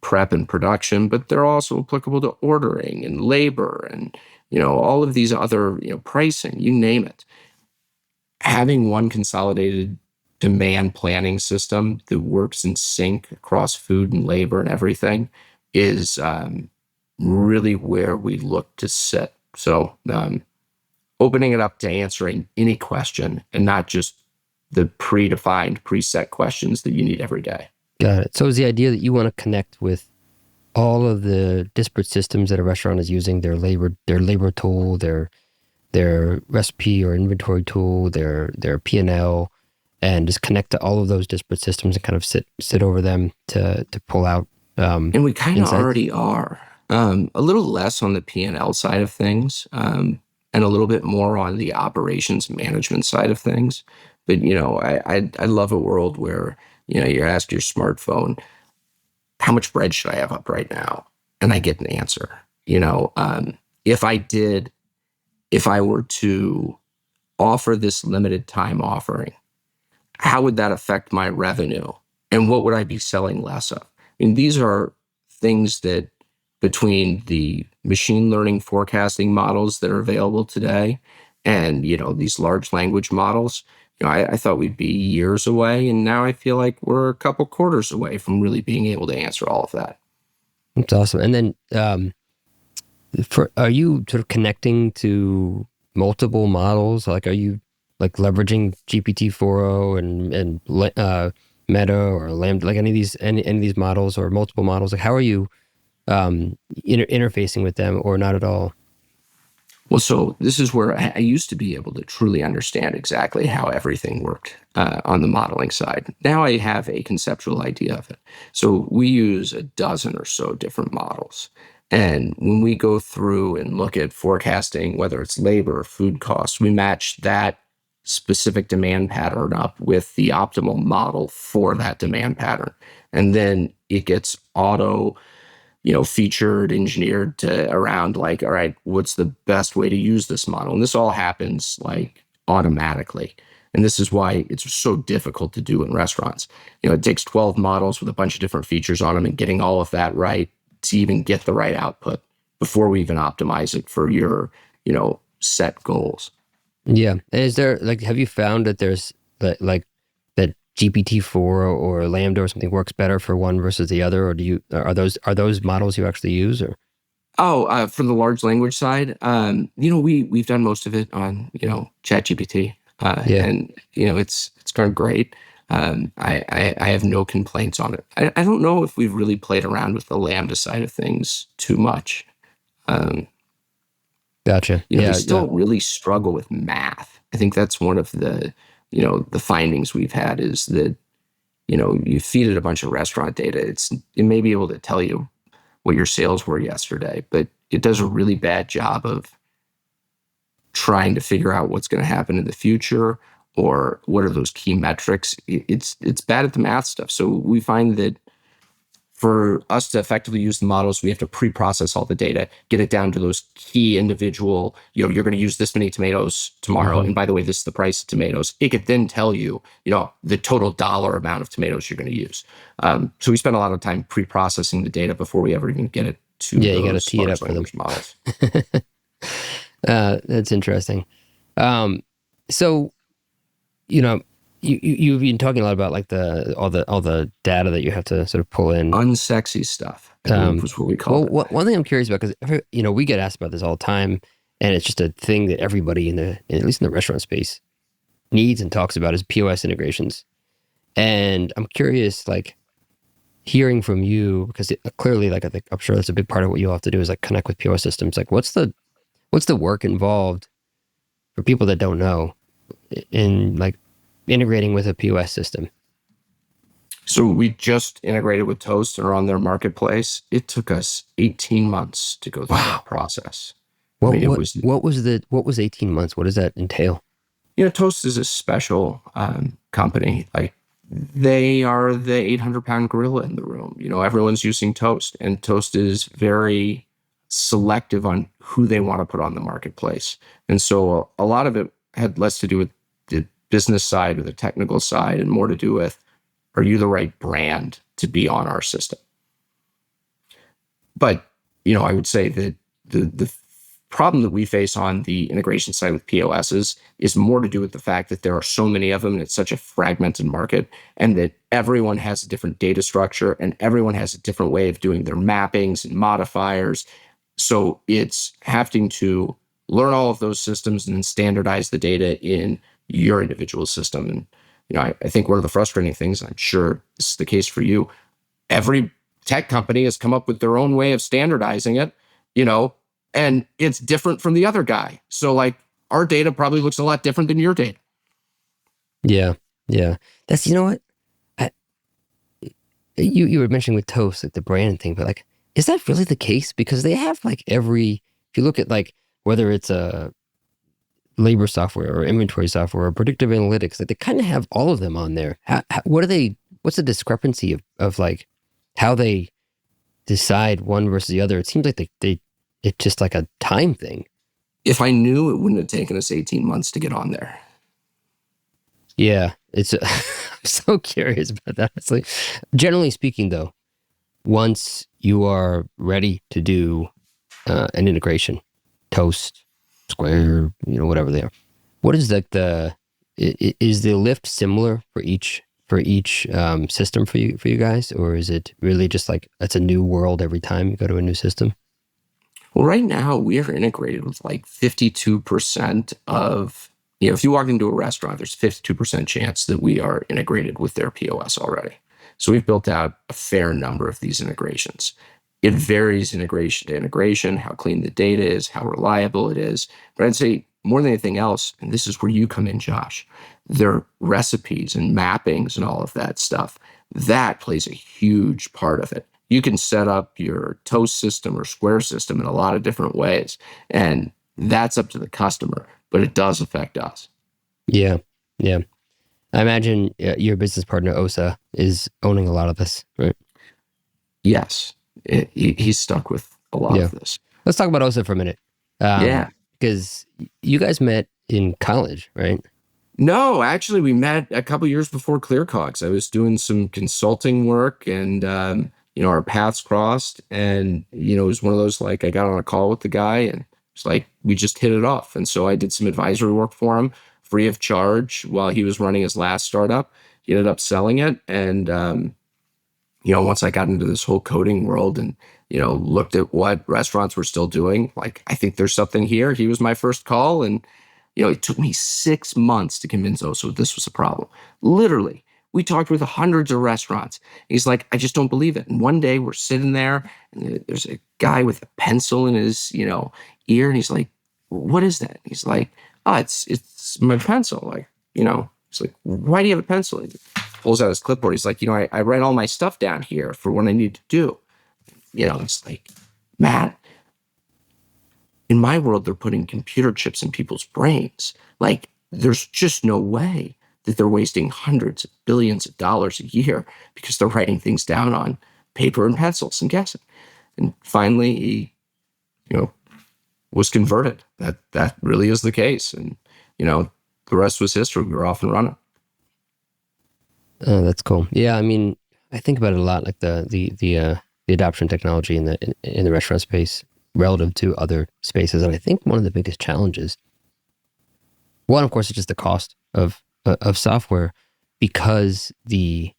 prep and production, but they're also applicable to ordering and labor and, all of these other, pricing, you name it. Having one consolidated demand planning system that works in sync across food and labor and everything is really where we look to sit. So opening it up to answering any question and not just the predefined, preset questions that you need every day. Got it. So is the idea that you want to connect with all of the disparate systems that a restaurant is using, their labor tool, their recipe or inventory tool, their P&L, and just connect to all of those disparate systems and kind of sit over them to pull out and we kind of insights? already are. A little less on the P&L side of things, and a little bit more on the operations management side of things. But, I love a world where, you ask your smartphone, how much bread should I have up right now? And I get an answer. If I were to offer this limited time offering, how would that affect my revenue? And what would I be selling less of? These are things that between the machine learning forecasting models that are available today and, these large language models, I thought we'd be years away. And now I feel like we're a couple quarters away from really being able to answer all of that. That's awesome. And then are you sort of connecting to multiple models? Like, are you like leveraging GPT-4o and Meta or Lambda, like any of these models or multiple models? Like, how are you interfacing with them, or not at all? Well, so this is where I used to be able to truly understand exactly how everything worked on the modeling side. Now I have a conceptual idea of it. So we use a dozen or so different models. And when we go through and look at forecasting, whether it's labor or food costs, we match that specific demand pattern up with the optimal model for that demand pattern. And then it gets featured, engineered to around like, all right, what's the best way to use this model? And this all happens like automatically. And this is why it's so difficult to do in restaurants. It takes 12 models with a bunch of different features on them and getting all of that right to even get the right output before we even optimize it for your, set goals. Yeah. And is there have you found that there's like that GPT-4 or Lambda or something works better for one versus the other, or are those models you actually use? Or for the large language side, we've done most of it on ChatGPT, and it's gone great. I have no complaints on it. I don't know if we've really played around with the Lambda side of things too much. Gotcha. They Yeah. still really struggle with math. I think that's one of the, the findings we've had is that, you feed it a bunch of restaurant data. It may be able to tell you what your sales were yesterday, but it does a really bad job of trying to figure out what's going to happen in the future or what are those key metrics. It's bad at the math stuff. So we find that for us to effectively use the models, we have to pre-process all the data, get it down to those key individual, you're going to use this many tomatoes tomorrow. And by the way, this is the price of tomatoes. It could then tell you, the total dollar amount of tomatoes you're going to use. So we spend a lot of time pre-processing the data before we ever even get it to you got to those tee it up large language models. That's interesting. So, you've been talking a lot about like all the data that you have to sort of pull in. Unsexy stuff, I believe was what we call it. One thing I'm curious about, because we get asked about this all the time, and it's just a thing that everybody at least in the restaurant space needs and talks about, is POS integrations. And I'm curious, like, hearing from you, because clearly, like, I'm sure that's a big part of what you have to do is like connect with POS systems. Like, what's the work involved for people that don't know in like integrating with a POS system? So we just integrated with Toast and are on their marketplace. It took us 18 months to go through that process. What was 18 months? What does that entail? Toast is a special company. Like, they are the 800-pound gorilla in the room. Everyone's using Toast, and Toast is very selective on who they want to put on the marketplace. And so a lot of it had less to do with the business side or the technical side and more to do with, are you the right brand to be on our system? But, I would say that the problem that we face on the integration side with POSs is more to do with the fact that there are so many of them and it's such a fragmented market, and that everyone has a different data structure and everyone has a different way of doing their mappings and modifiers. So it's having to learn all of those systems and then standardize the data in your individual system. And, I think one of the frustrating things, I'm sure this is the case for you, every tech company has come up with their own way of standardizing it, and it's different from the other guy. So like, our data probably looks a lot different than your data. Yeah. Yeah. That's, what? You were mentioning with Toast, like the brand thing, but like, is that really the case? Because they have like if you look at like, whether it's a labor software or inventory software or predictive analytics, like they kind of have all of them on there. What's the discrepancy of like how they decide one versus the other? It seems like it's just like a time thing. If I knew, it wouldn't have taken us 18 months to get on there. Yeah, I'm so curious about that. Honestly, generally speaking, though, once you are ready to do an integration, Toast, Square, whatever they are, what is like is the lift similar for each system for you guys, or is it really just like it's a new world every time you go to a new system? Well, right now we are integrated with like 52% of, if you walk into a restaurant, there's 52% chance that we are integrated with their POS already. So we've built out a fair number of these integrations. It varies integration to integration, how clean the data is, how reliable it is. But I'd say more than anything else, and this is where you come in, Josh, their recipes and mappings and all of that stuff, that plays a huge part of it. You can set up your Toast system or Square system in a lot of different ways, and that's up to the customer, but it does affect us. Yeah, yeah. I imagine your business partner, Osa, is owning a lot of this, right? Yes. He's stuck with a lot of this. Let's talk about Osa for a minute. Because you guys met in college, right? No, actually, we met a couple years before ClearCOGS. I was doing some consulting work, and our paths crossed. And it was one of those, like, I got on a call with the guy, and it's like we just hit it off. And so I did some advisory work for him, free of charge, while he was running his last startup. He ended up selling it, and once I got into this whole coding world and, looked at what restaurants were still doing, like, I think there's something here. He was my first call. And, it took me 6 months to convince Osa this was a problem. Literally, we talked with hundreds of restaurants. He's like, I just don't believe it. And one day we're sitting there and there's a guy with a pencil in his, ear. And he's like, what is that? He's like, oh, it's my pencil. Like, he's like, why do you have a pencil? He pulls out his clipboard. He's like, I write all my stuff down here for what I need to do. It's like, Matt, in my world, they're putting computer chips in people's brains. Like, there's just no way that they're wasting hundreds of billions of dollars a year because they're writing things down on paper and pencils and guessing. And finally, he, was converted. That really is the case. And, the rest was history. We were off and running. Oh, that's cool. Yeah, I mean, I think about it a lot, like the adoption of technology in the restaurant space relative to other spaces. And I think one of the biggest challenges, one, of course, is just the cost of software, because the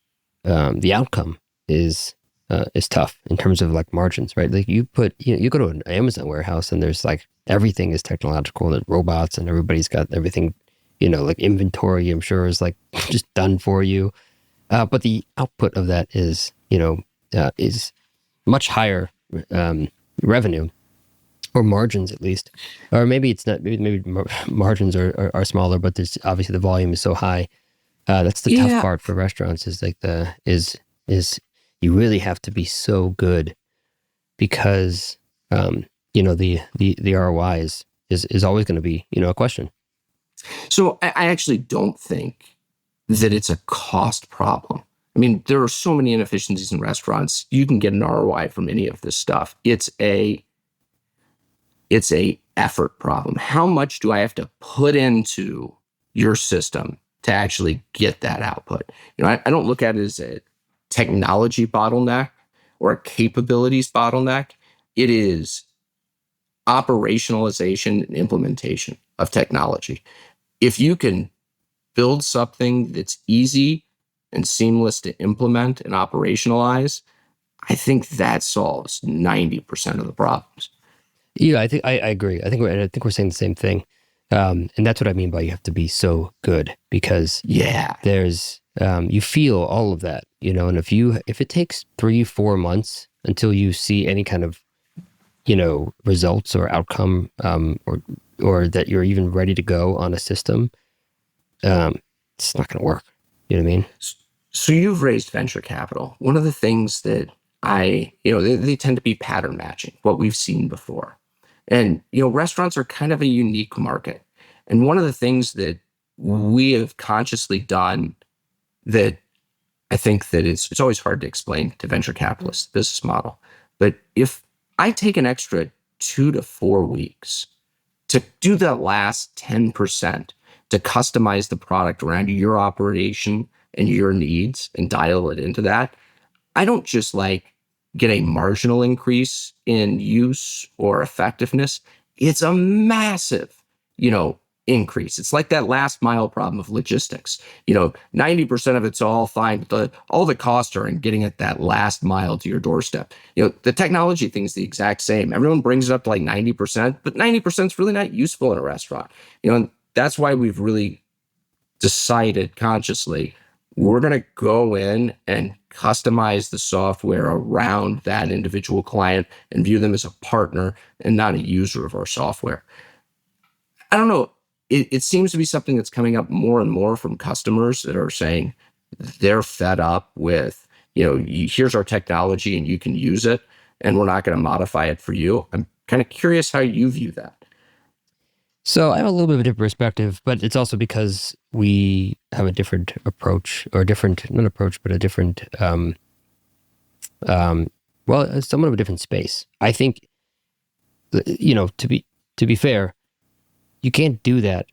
outcome is tough in terms of like margins, right? Like you go to an Amazon warehouse and there's like everything is technological and robots and everybody's got everything, like inventory, I'm sure, is like just done for you. But the output of that is much higher revenue, or margins at least, or maybe it's not. Maybe margins are smaller, but there's obviously the volume is so high. That's the tough part for restaurants. Is like is you really have to be so good, because the ROI is always going to be a question. So I actually don't think that it's a cost problem. I mean, there are so many inefficiencies in restaurants. You can get an ROI from any of this stuff. It's a effort problem. How much do I have to put into your system to actually get that output? I don't look at it as a technology bottleneck or a capabilities bottleneck. It is operationalization and implementation of technology. If you can build something that's easy and seamless to implement and operationalize, I think that solves 90% of the problems. Yeah, I think I agree. I think we're saying the same thing, and that's what I mean by you have to be so good, because there's you feel all of that, and if it takes 3-4 months until you see any kind of results or outcome, or that you're even ready to go on a system, it's not going to work. You know what I mean? So you've raised venture capital. One of the things that they tend to be pattern matching what we've seen before. And, restaurants are kind of a unique market. And one of the things that we have consciously done that I think that it's always hard to explain to venture capitalists, the business model. But if I take an extra 2 to 4 weeks to do that last 10%, to customize the product around your operation and your needs and dial it into that, I don't just get a marginal increase in use or effectiveness. It's a massive, increase. It's like that last mile problem of logistics. 90% of it's all fine. All the costs are in getting it that last mile to your doorstep. The technology thing's the exact same. Everyone brings it up to 90%, but 90% is really not useful in a restaurant. And that's why we've really decided consciously we're going to go in and customize the software around that individual client and view them as a partner and not a user of our software. I don't know. It seems to be something that's coming up more and more from customers that are saying they're fed up with, here's our technology and you can use it, and we're not going to modify it for you. I'm kind of curious how you view that. So I have a little bit of a different perspective, but it's also because we have a different approach, or not approach, but a different, somewhat of a different space. I think, to be fair, you can't do that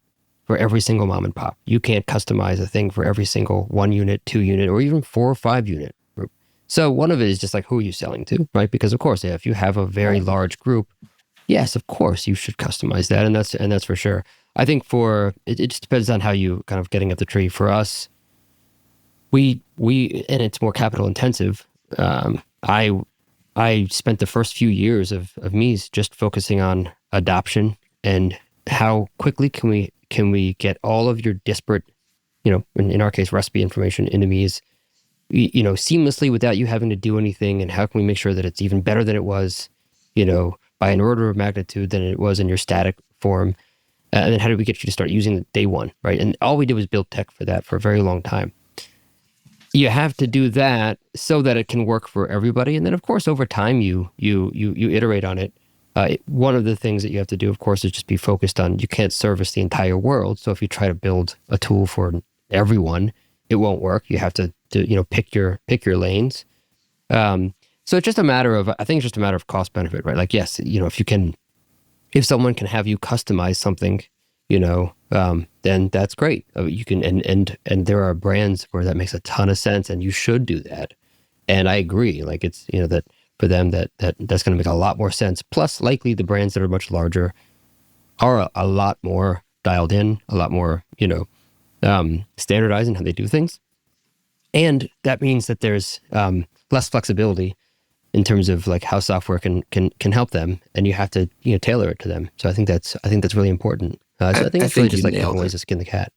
for every single mom and pop. You can't customize a thing for every single 1 unit, 2 unit, or even 4 or 5 unit group. So one of it is just like, who are you selling to, right? Because of course, if you have a very large group, yes, of course you should customize that, and that's for sure. I think it just depends on how you kind of getting up the tree. For us, we and it's more capital intensive. I spent the first few years of meez just focusing on adoption and how quickly can we get all of your disparate, in our case, recipe information into meez, seamlessly without you having to do anything, and how can we make sure that it's even better than it was, by an order of magnitude than it was in your static form. And then how did we get you to start using it day one, right? And all we did was build tech for that for a very long time. You have to do that so that it can work for everybody. And then, of course, over time, you iterate on it. One of the things that you have to do, of course, is just be focused on, you can't service the entire world. So if you try to build a tool for everyone, it won't work. You have to pick your lanes. So it's just a matter of, I think it's just a matter of cost benefit, right? Like, yes, if someone can have you customize something, then that's great. You can, and there are brands where that makes a ton of sense, and you should do that. And I agree, like it's, that for them that's going to make a lot more sense. Plus, likely the brands that are much larger are a lot more dialed in, a lot more, standardized in how they do things. And that means that there's less flexibility in terms of like how software can help them, and you have to tailor it to them. So I think that's really important. So I think it's really just like different ways to skin the cat.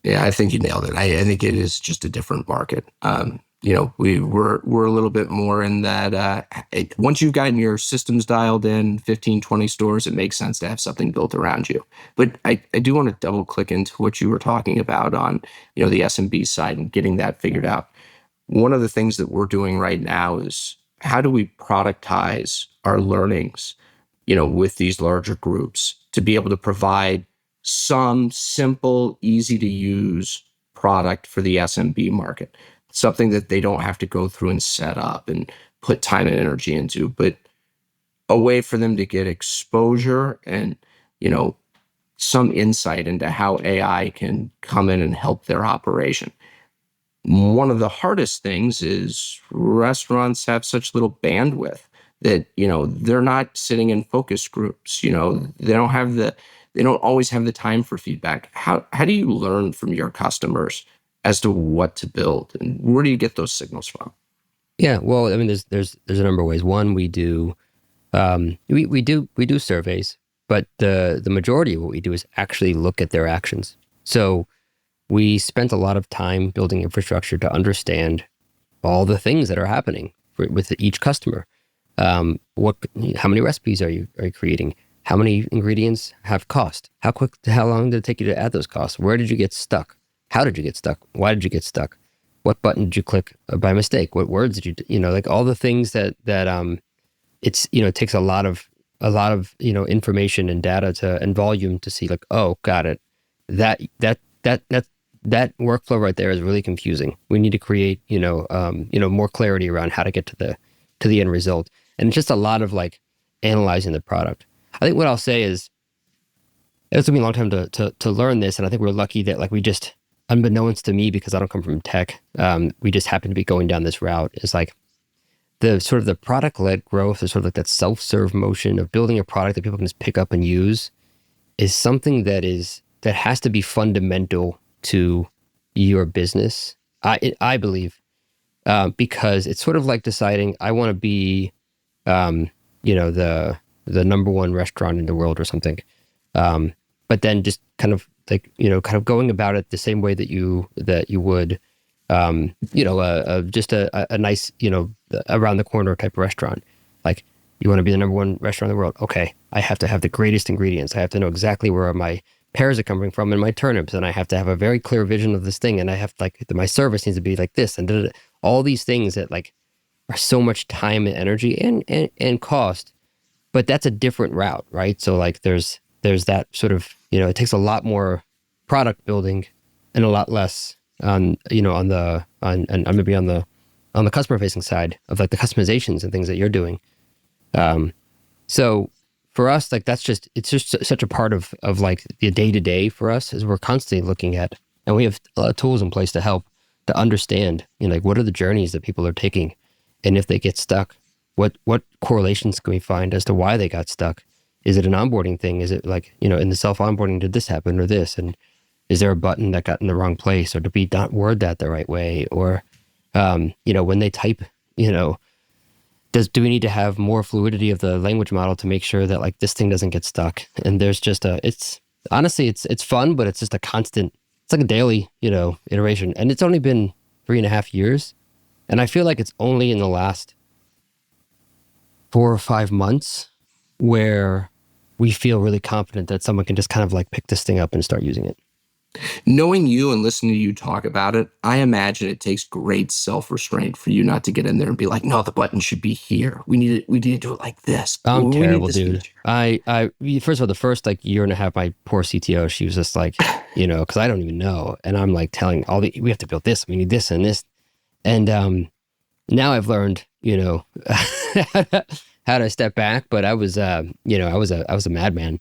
Yeah, I think you nailed it. I think it is just a different market. We're a little bit more in that once you've gotten your systems dialed in, 15, 20 stores, it makes sense to have something built around you. But I do want to double click into what you were talking about on, the SMB side and getting that figured out. One of the things that we're doing right now is how do we productize our learnings, with these larger groups to be able to provide some simple, easy to use product for the SMB market, something that they don't have to go through and set up and put time and energy into, but a way for them to get exposure and, some insight into how AI can come in and help their operation. One of the hardest things is restaurants have such little bandwidth that, they're not sitting in focus groups. They don't always have the time for feedback. How do you learn from your customers as to what to build, and where do you get those signals from? Yeah, well, I mean, there's a number of ways. One, we do we do surveys, but the majority of what we do is actually look at their actions. So we spent a lot of time building infrastructure to understand all the things that are happening with each customer. How many recipes are you creating? How many ingredients have cost? How long did it take you to add those costs? Where did you get stuck? How did you get stuck? Why did you get stuck? What button did you click by mistake? What words did you, like all the things that it's, it takes a lot of information and data and volume to see like, oh, got it. That workflow right there is really confusing. We need to create, more clarity around how to get to the end result. And it's just a lot of like analyzing the product. I think what I'll say is it took me a long time to learn this. And I think we're lucky that like we just, unbeknownst to me, because I don't come from tech, we just happen to be going down this route. It's like the sort of the product-led growth, is sort of like that self-serve motion of building a product that people can just pick up and use, is something that has to be fundamental to your business. I believe, because it's sort of like deciding I want to be, the number one restaurant in the world or something. But then just kind of like, kind of going about it the same way that you would, just a nice, around the corner type of restaurant. Like, you want to be the number one restaurant in the world. Okay, I have to have the greatest ingredients. I have to know exactly where my pears are coming from and my turnips, and I have to have a very clear vision of this thing, and I have like my service needs to be like this, and all these things that like are so much time and energy and cost. But that's a different route, right? So like there's that sort of, it takes a lot more product building and a lot less on the customer facing side of like the customizations and things that you're doing. So for us, like it's just such a part of like the day to day for us, is we're constantly looking at, and we have a lot of tools in place to help to understand, like what are the journeys that people are taking, and if they get stuck, what correlations can we find as to why they got stuck? Is it an onboarding thing? Is it like, in the self-onboarding, did this happen or this? And is there a button that got in the wrong place, or did we not word that the right way? Or, when they type, do we need to have more fluidity of the language model to make sure that like this thing doesn't get stuck? And there's just it's fun, but it's just a constant, it's like a daily, iteration. And it's only been 3.5 years. And I feel like it's only in the last 4 or 5 months where we feel really confident that someone can just kind of like pick this thing up and start using it? Knowing you and listening to you talk about it, I imagine it takes great self-restraint for you not to get in there and be like, no, the button should be here. We need to do it like this. I'm We need terrible, this dude. feature. I first of all, the first like year and a half, my poor CTO, she was just like, because I don't even know, and I'm like telling we have to build this, we need this and this, and now I've learned, how to step back. But I was, I was a madman,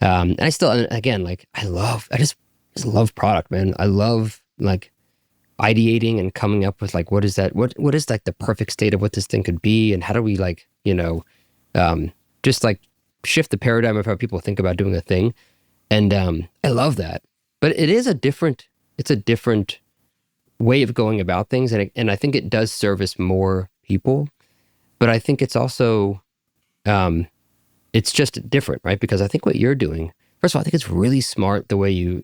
and I still, again, like I just love product, man. I love like ideating and coming up with like what is like the perfect state of what this thing could be, and how do we like just like shift the paradigm of how people think about doing a thing. And I love that. But it's a different way of going about things, and I think it does service more people. But I think it's also it's just different, right? Because I think what you're doing, first of all, I think it's really smart the way you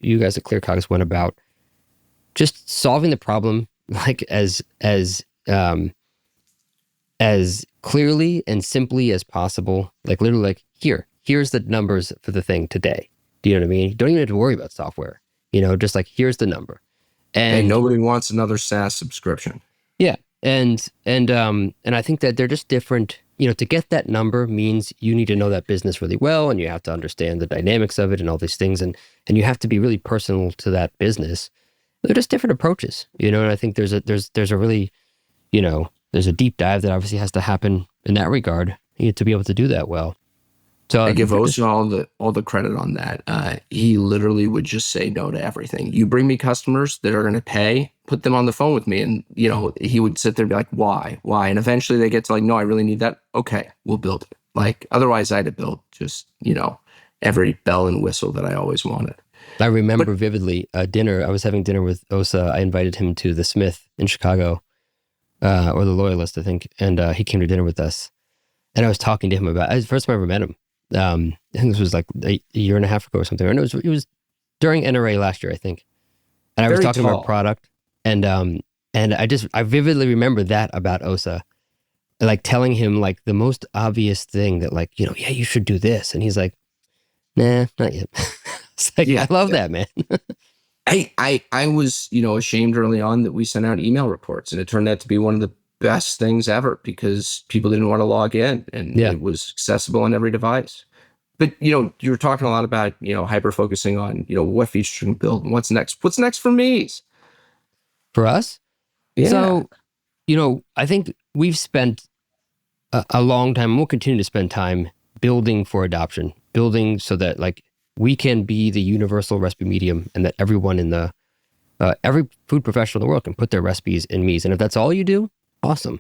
guys at ClearCOGS went about just solving the problem like as clearly and simply as possible. Like literally, like here's the numbers for the thing today. Do you know what I mean? You don't even have to worry about software. Just like here's the number. And hey, nobody wants another SaaS subscription. Yeah, and I think that they're just different. To get that number means you need to know that business really well, and you have to understand the dynamics of it and all these things, and you have to be really personal to that business. They're just different approaches, and I think there's a really, there's a deep dive that obviously has to happen in that regard to be able to do that well. So I give Osa all the credit on that. He literally would just say no to everything. You bring me customers that are going to pay, put them on the phone with me, and he would sit there and be like, why? And eventually they get to like, no, I really need that. Okay, we'll build it. Like otherwise, I'd have built just every bell and whistle that I always wanted. I remember vividly dinner. I was having dinner with Osa. I invited him to the Smith in Chicago, or the Loyalist, I think, and he came to dinner with us. And I was talking to him about it was the first time I ever met him. I think this was like a year and a half ago or something. And it was during NRA last year, I think. And I was talking about product, and I vividly remember that about Osa, like telling him like the most obvious thing that like yeah, you should do this, and he's like, nah, not yet. It's like, yeah, I love that, man. I was ashamed early on that we sent out email reports, and it turned out to be one of the best things ever because people didn't want to log in, and it was accessible on every device. But you were talking a lot about hyper focusing on what features you can build and what's next. What's next for meez? For us, yeah. So I think we've spent a long time, and we'll continue to spend time building for adoption, building so that like we can be the universal recipe medium, and that everyone in the every food professional in the world can put their recipes in meez. And if that's all you do, awesome.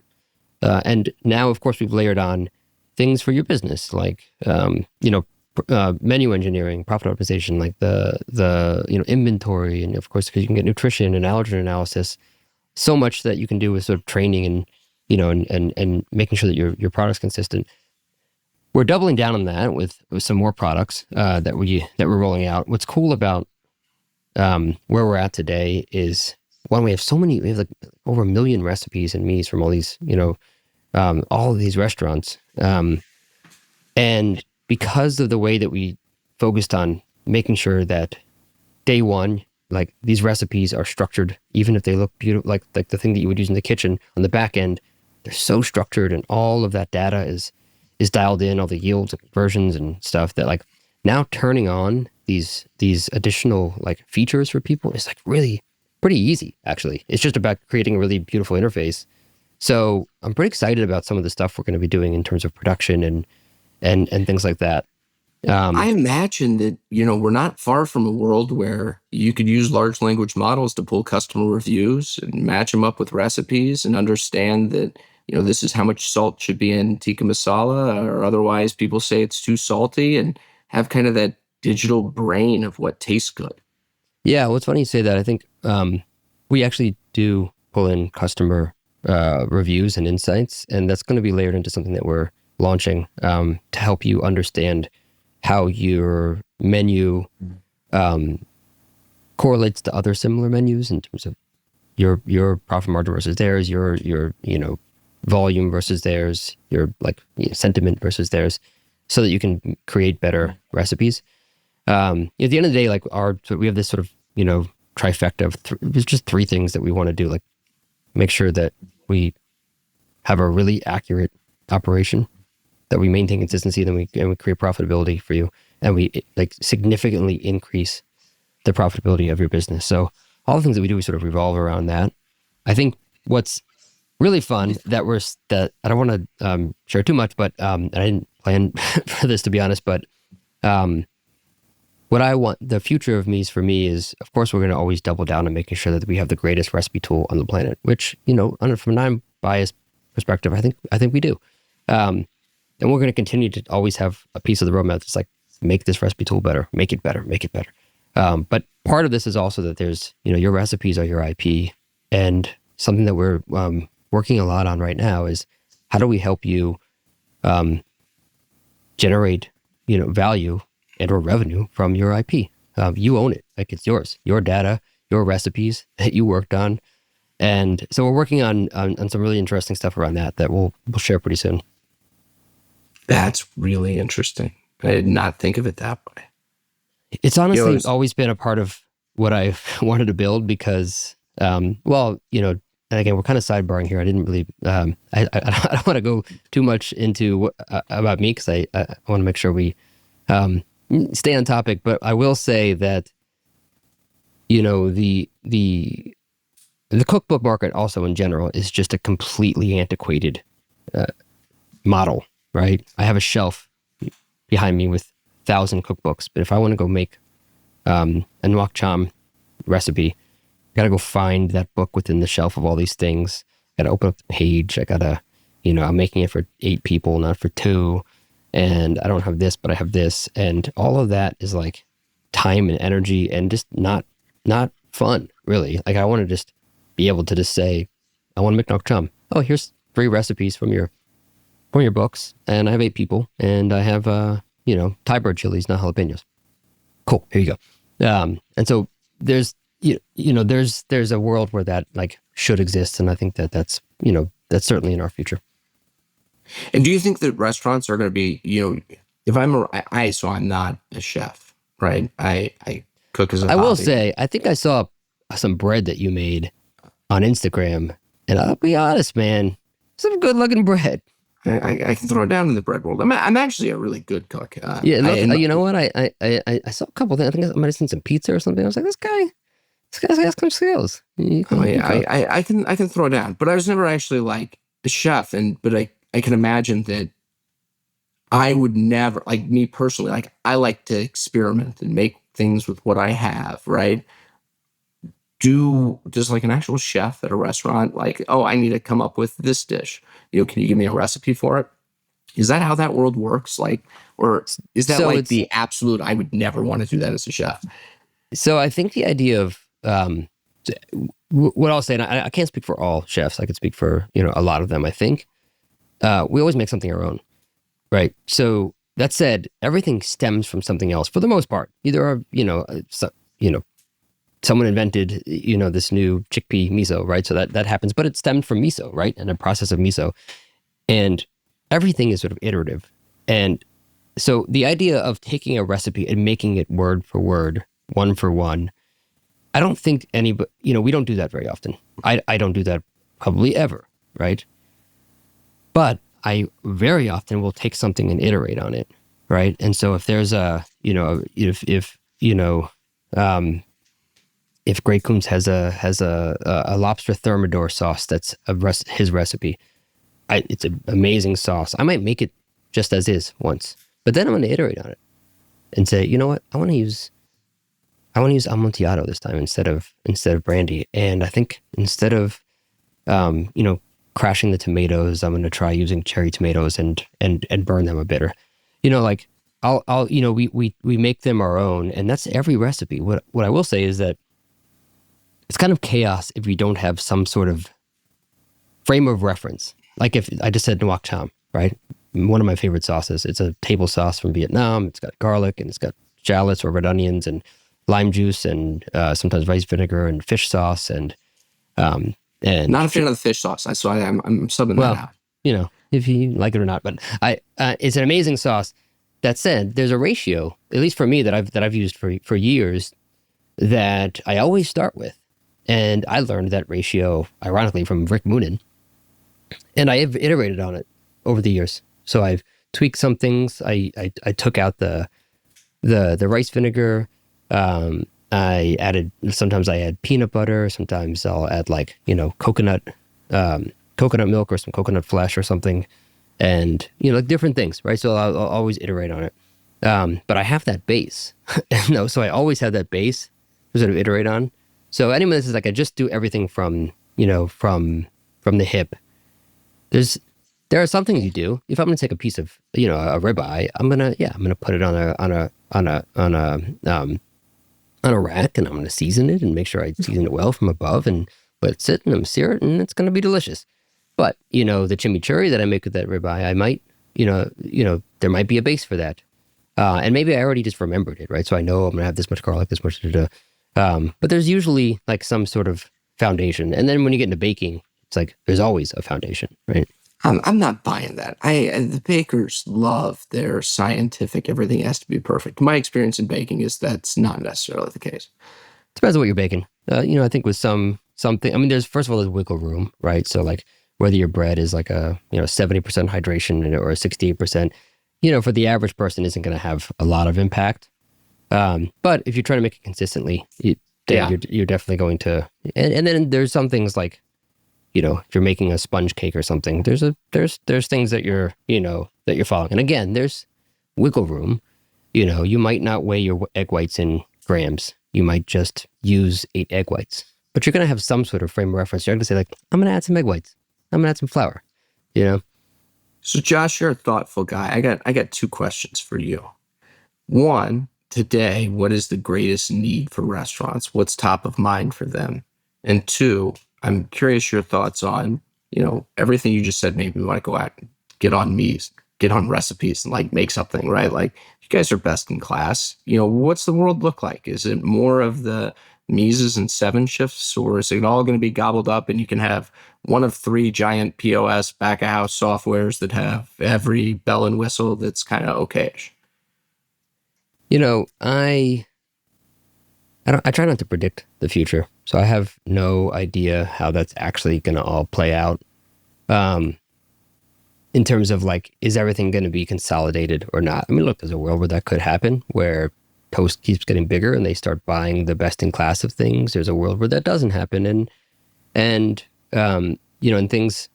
And now, of course, we've layered on things for your business, like menu engineering, profit optimization, like the inventory, and of course, because you can get nutrition and allergen analysis. So much that you can do with sort of training and and making sure that your product's consistent. We're doubling down on that with some more products that we're rolling out. What's cool about where we're at today is, one, we have like over 1 million recipes in meez from all these, all of these restaurants. And because of the way that we focused on making sure that day one, like these recipes are structured, even if they look beautiful, like the thing that you would use in the kitchen, on the back end, they're so structured, and all of that data is dialed in, all the yields and conversions and stuff, that like now turning on these additional like features for people is like really pretty easy, actually. It's just about creating a really beautiful interface. So I'm pretty excited about some of the stuff we're going to be doing in terms of production and things like that. I imagine that, we're not far from a world where you could use large language models to pull customer reviews and match them up with recipes and understand that, this is how much salt should be in tikka masala, or otherwise people say it's too salty, and have kind of that digital brain of what tastes good. Yeah, well, it's funny you say that. I think we actually do pull in customer reviews and insights, and that's going to be layered into something that we're launching to help you understand how your menu correlates to other similar menus in terms of your profit margin versus theirs, your volume versus theirs, your sentiment versus theirs. so that you can create better recipes. At the end of the day, like we have this sort of, trifecta of there's just three things that we want to do. Like make sure that we have a really accurate operation, that we maintain consistency, and we create profitability for you, and we like significantly increase the profitability of your business. So all the things that we do, we sort of revolve around that. I think what's really fun that I don't want to share too much, but I didn't plan for this, to be honest, but what I want, the future of meez for me is, of course, we're going to always double down on making sure that we have the greatest recipe tool on the planet, which, from a non-biased perspective, I think we do. And we're going to continue to always have a piece of the roadmap that's like, make this recipe tool better, make it better, make it better. But part of this is also that there's, your recipes are your IP, and something that we're working a lot on right now is how do we help you generate, value and or revenue from your IP. You own it, like it's yours, your data, your recipes that you worked on. And so we're working on some really interesting stuff around that we'll share pretty soon. That's really interesting. I did not think of it that way. It's honestly always been a part of what I've wanted to build because, and again, we're kind of sidebarring here. I didn't really, I don't want to go too much into about me because I want to make sure we stay on topic. But I will say that, the cookbook market also in general is just a completely antiquated model, right? I have a shelf behind me with 1,000 cookbooks, but if I want to go make a nuoc cham recipe, I gotta go find that book within the shelf of all these things. I gotta open up the page. I gotta, I'm making it for 8 people, not for 2. And I don't have this, but I have this. And all of that is like time and energy and just not fun, really. Like I want to just be able to just say, I want to make nuoc cham. Oh, here's 3 recipes from your books. And I have 8 people. And I have, Thai bird chilies, not jalapenos. Cool, here you go. And so there's a world where that like should exist. And I think that's certainly in our future. And do you think that restaurants are going to be, if I'm not a chef, right? I cook as a hobby. I will say, I think I saw some bread that you made on Instagram, and I'll be honest, man, some good looking bread. I can throw it down in the bread world. I'm actually a really good cook. You know what? I saw a couple things. I think I might have seen some pizza or something. I was like, this guy's got some skills. I can throw it down, but I was never actually like a chef, but I can imagine that I would never, like me personally, like I like to experiment and make things with what I have, right? Does like an actual chef at a restaurant, like, oh, I need to come up with this dish. Can you give me a recipe for it? Is that how that world works? Like, or is that the absolute, I would never want to do that as a chef? So I think the idea of, what I'll say, and I can't speak for all chefs. I could speak for, a lot of them, I think. We always make something our own, right? So that said, everything stems from something else for the most part. Either, someone invented, this new chickpea miso, right? So that happens, but it stemmed from miso, right? And a process of miso. And everything is sort of iterative. And so the idea of taking a recipe and making it word for word, one for one, I don't think anybody, we don't do that very often. I don't do that probably ever, right? But I very often will take something and iterate on it, right? And so if there's if Grey Coombs has a lobster thermidor sauce that's his recipe, it's an amazing sauce. I might make it just as is once, but then I'm going to iterate on it and say, you know what, I want to use Amontillado this time instead of brandy. And I think instead of crashing the tomatoes, I'm going to try using cherry tomatoes and burn them a bit. Or, like we make them our own, and that's every recipe. What I will say is that it's kind of chaos if you don't have some sort of frame of reference. Like if I just said nuoc cham, right? One of my favorite sauces. It's a table sauce from Vietnam. It's got garlic and it's got shallots or red onions and lime juice and sometimes rice vinegar and fish sauce and not a fan of the fish sauce. I'm subbing that out. If you like it or not, but it's an amazing sauce. that said, there's a ratio, at least for me, that I've used for years, that I always start with. And I learned that ratio, ironically, from Rick Moonen. And I have iterated on it over the years. So I've tweaked some things. I took out the rice vinegar. Sometimes I add peanut butter. Sometimes I'll add coconut milk or some coconut flesh or something. And, like different things, right? So I'll always iterate on it. But I have that base. So I always have that base to sort of iterate on. So anyone that says I just do everything from the hip, there are some things you do. If I'm going to take a piece of, a ribeye, I'm going to put it on a rack, and I'm going to season it and make sure I season it well from above and let it sit and I'm sear it, and it's going to be delicious. But, the chimichurri that I make with that ribeye, I might, there might be a base for that. And maybe I already just remembered it, right? So I know I'm going to have this much garlic, this much, but there's usually some sort of foundation. And then when you get into baking, it's there's always a foundation, right? I'm not buying that. The bakers love their scientific, everything has to be perfect. My experience in baking is that's not necessarily the case. Depends on what you're baking. I think with something, there's, first of all, there's wiggle room, right? So whether your bread is a 70% hydration or a 68%, for the average person isn't going to have a lot of impact. But if you're trying to make it consistently, you're definitely going to, and then there's some things if you're making a sponge cake or something, there's things that you're following. And again, there's wiggle room. You might not weigh your egg whites in grams. You might just use 8 egg whites, but you're going to have some sort of frame of reference. You're going to say I'm going to add some egg whites. I'm going to add some flour, So Josh, you're a thoughtful guy. I got 2 questions for you. One, today, what is the greatest need for restaurants? What's top of mind for them? And 2, I'm curious your thoughts on, everything you just said made me want to go out and get on meez, get on recipes and make something, right? You guys are best in class. What's the world look like? Is it more of the meezes and 7 shifts, or is it all going to be gobbled up and you can have one of 3 giant POS back of house softwares that have every bell and whistle that's kind of okayish? I try not to predict the future, so I have no idea how that's actually going to all play out. In terms of is everything going to be consolidated or not? Look, there's a world where that could happen, where Toast keeps getting bigger and they start buying the best in class of things. There's a world where that doesn't happen, and things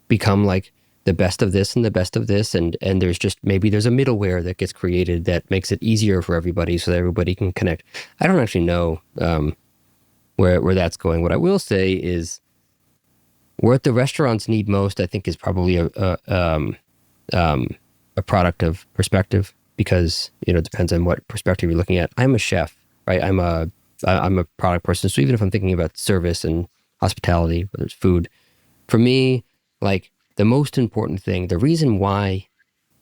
become the best of this and the best of this, and there's there's a middleware that gets created that makes it easier for everybody so that everybody can connect. I don't actually know where that's going. What I will say is, what the restaurants need most, I think, is probably a product of perspective, because it depends on what perspective you're looking at. I'm a chef, right? I'm a product person, so even if I'm thinking about service and hospitality, whether it's food, for me, the most important thing, the reason why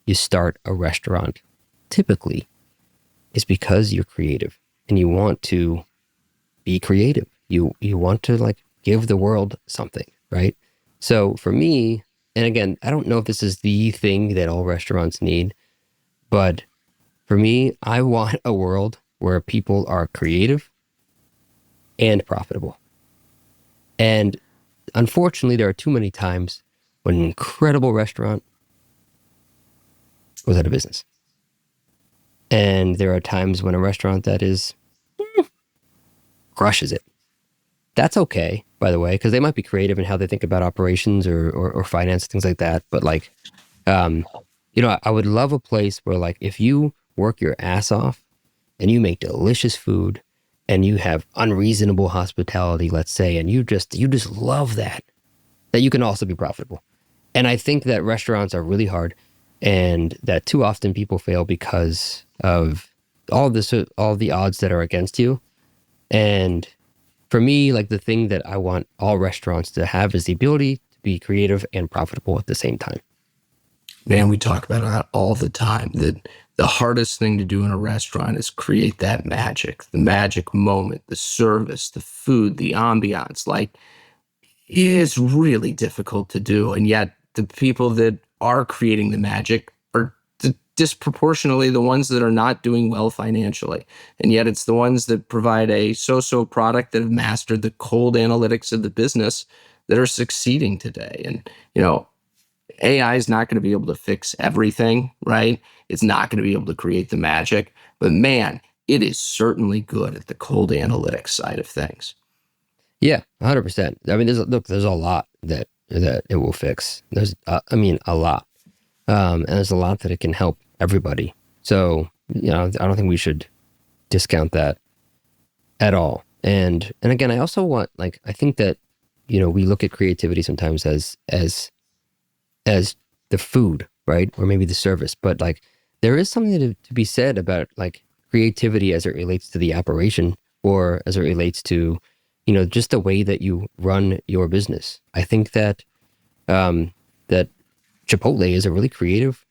you start a restaurant typically is because you're creative and you want to be creative. You want to give the world something, right? So for me, and again, I don't know if this is the thing that all restaurants need, but for me, I want a world where people are creative and profitable. And unfortunately, there are too many times when an incredible restaurant goes out of business. And there are times when a restaurant that is crushes it. That's okay, by the way, because they might be creative in how they think about operations or finance, things like that. But I would love a place where if you work your ass off and you make delicious food and you have unreasonable hospitality, let's say, and you just love that you can also be profitable. And I think that restaurants are really hard, and that too often people fail because of all the odds that are against you. And for me, the thing that I want all restaurants to have is the ability to be creative and profitable at the same time. Man, we talk about that all the time, that the hardest thing to do in a restaurant is create that magic, the magic moment, the service, the food, the ambiance. It's really difficult to do. And yet the people that are creating the magic are disproportionately the ones that are not doing well financially. And yet it's the ones that provide a so-so product that have mastered the cold analytics of the business that are succeeding today. And, AI is not going to be able to fix everything, right? It's not going to be able to create the magic, but man, it is certainly good at the cold analytics side of things. Yeah, 100%. I mean, there's a lot that it will fix. There's, a lot. And there's a lot that it can help everybody. So, I don't think we should discount that at all. And again, I also want, I think that, we look at creativity sometimes as the food, right? Or maybe the service, but there is something to be said about creativity as it relates to the operation or as it relates to, just the way that you run your business. I think that, that Chipotle is a really creative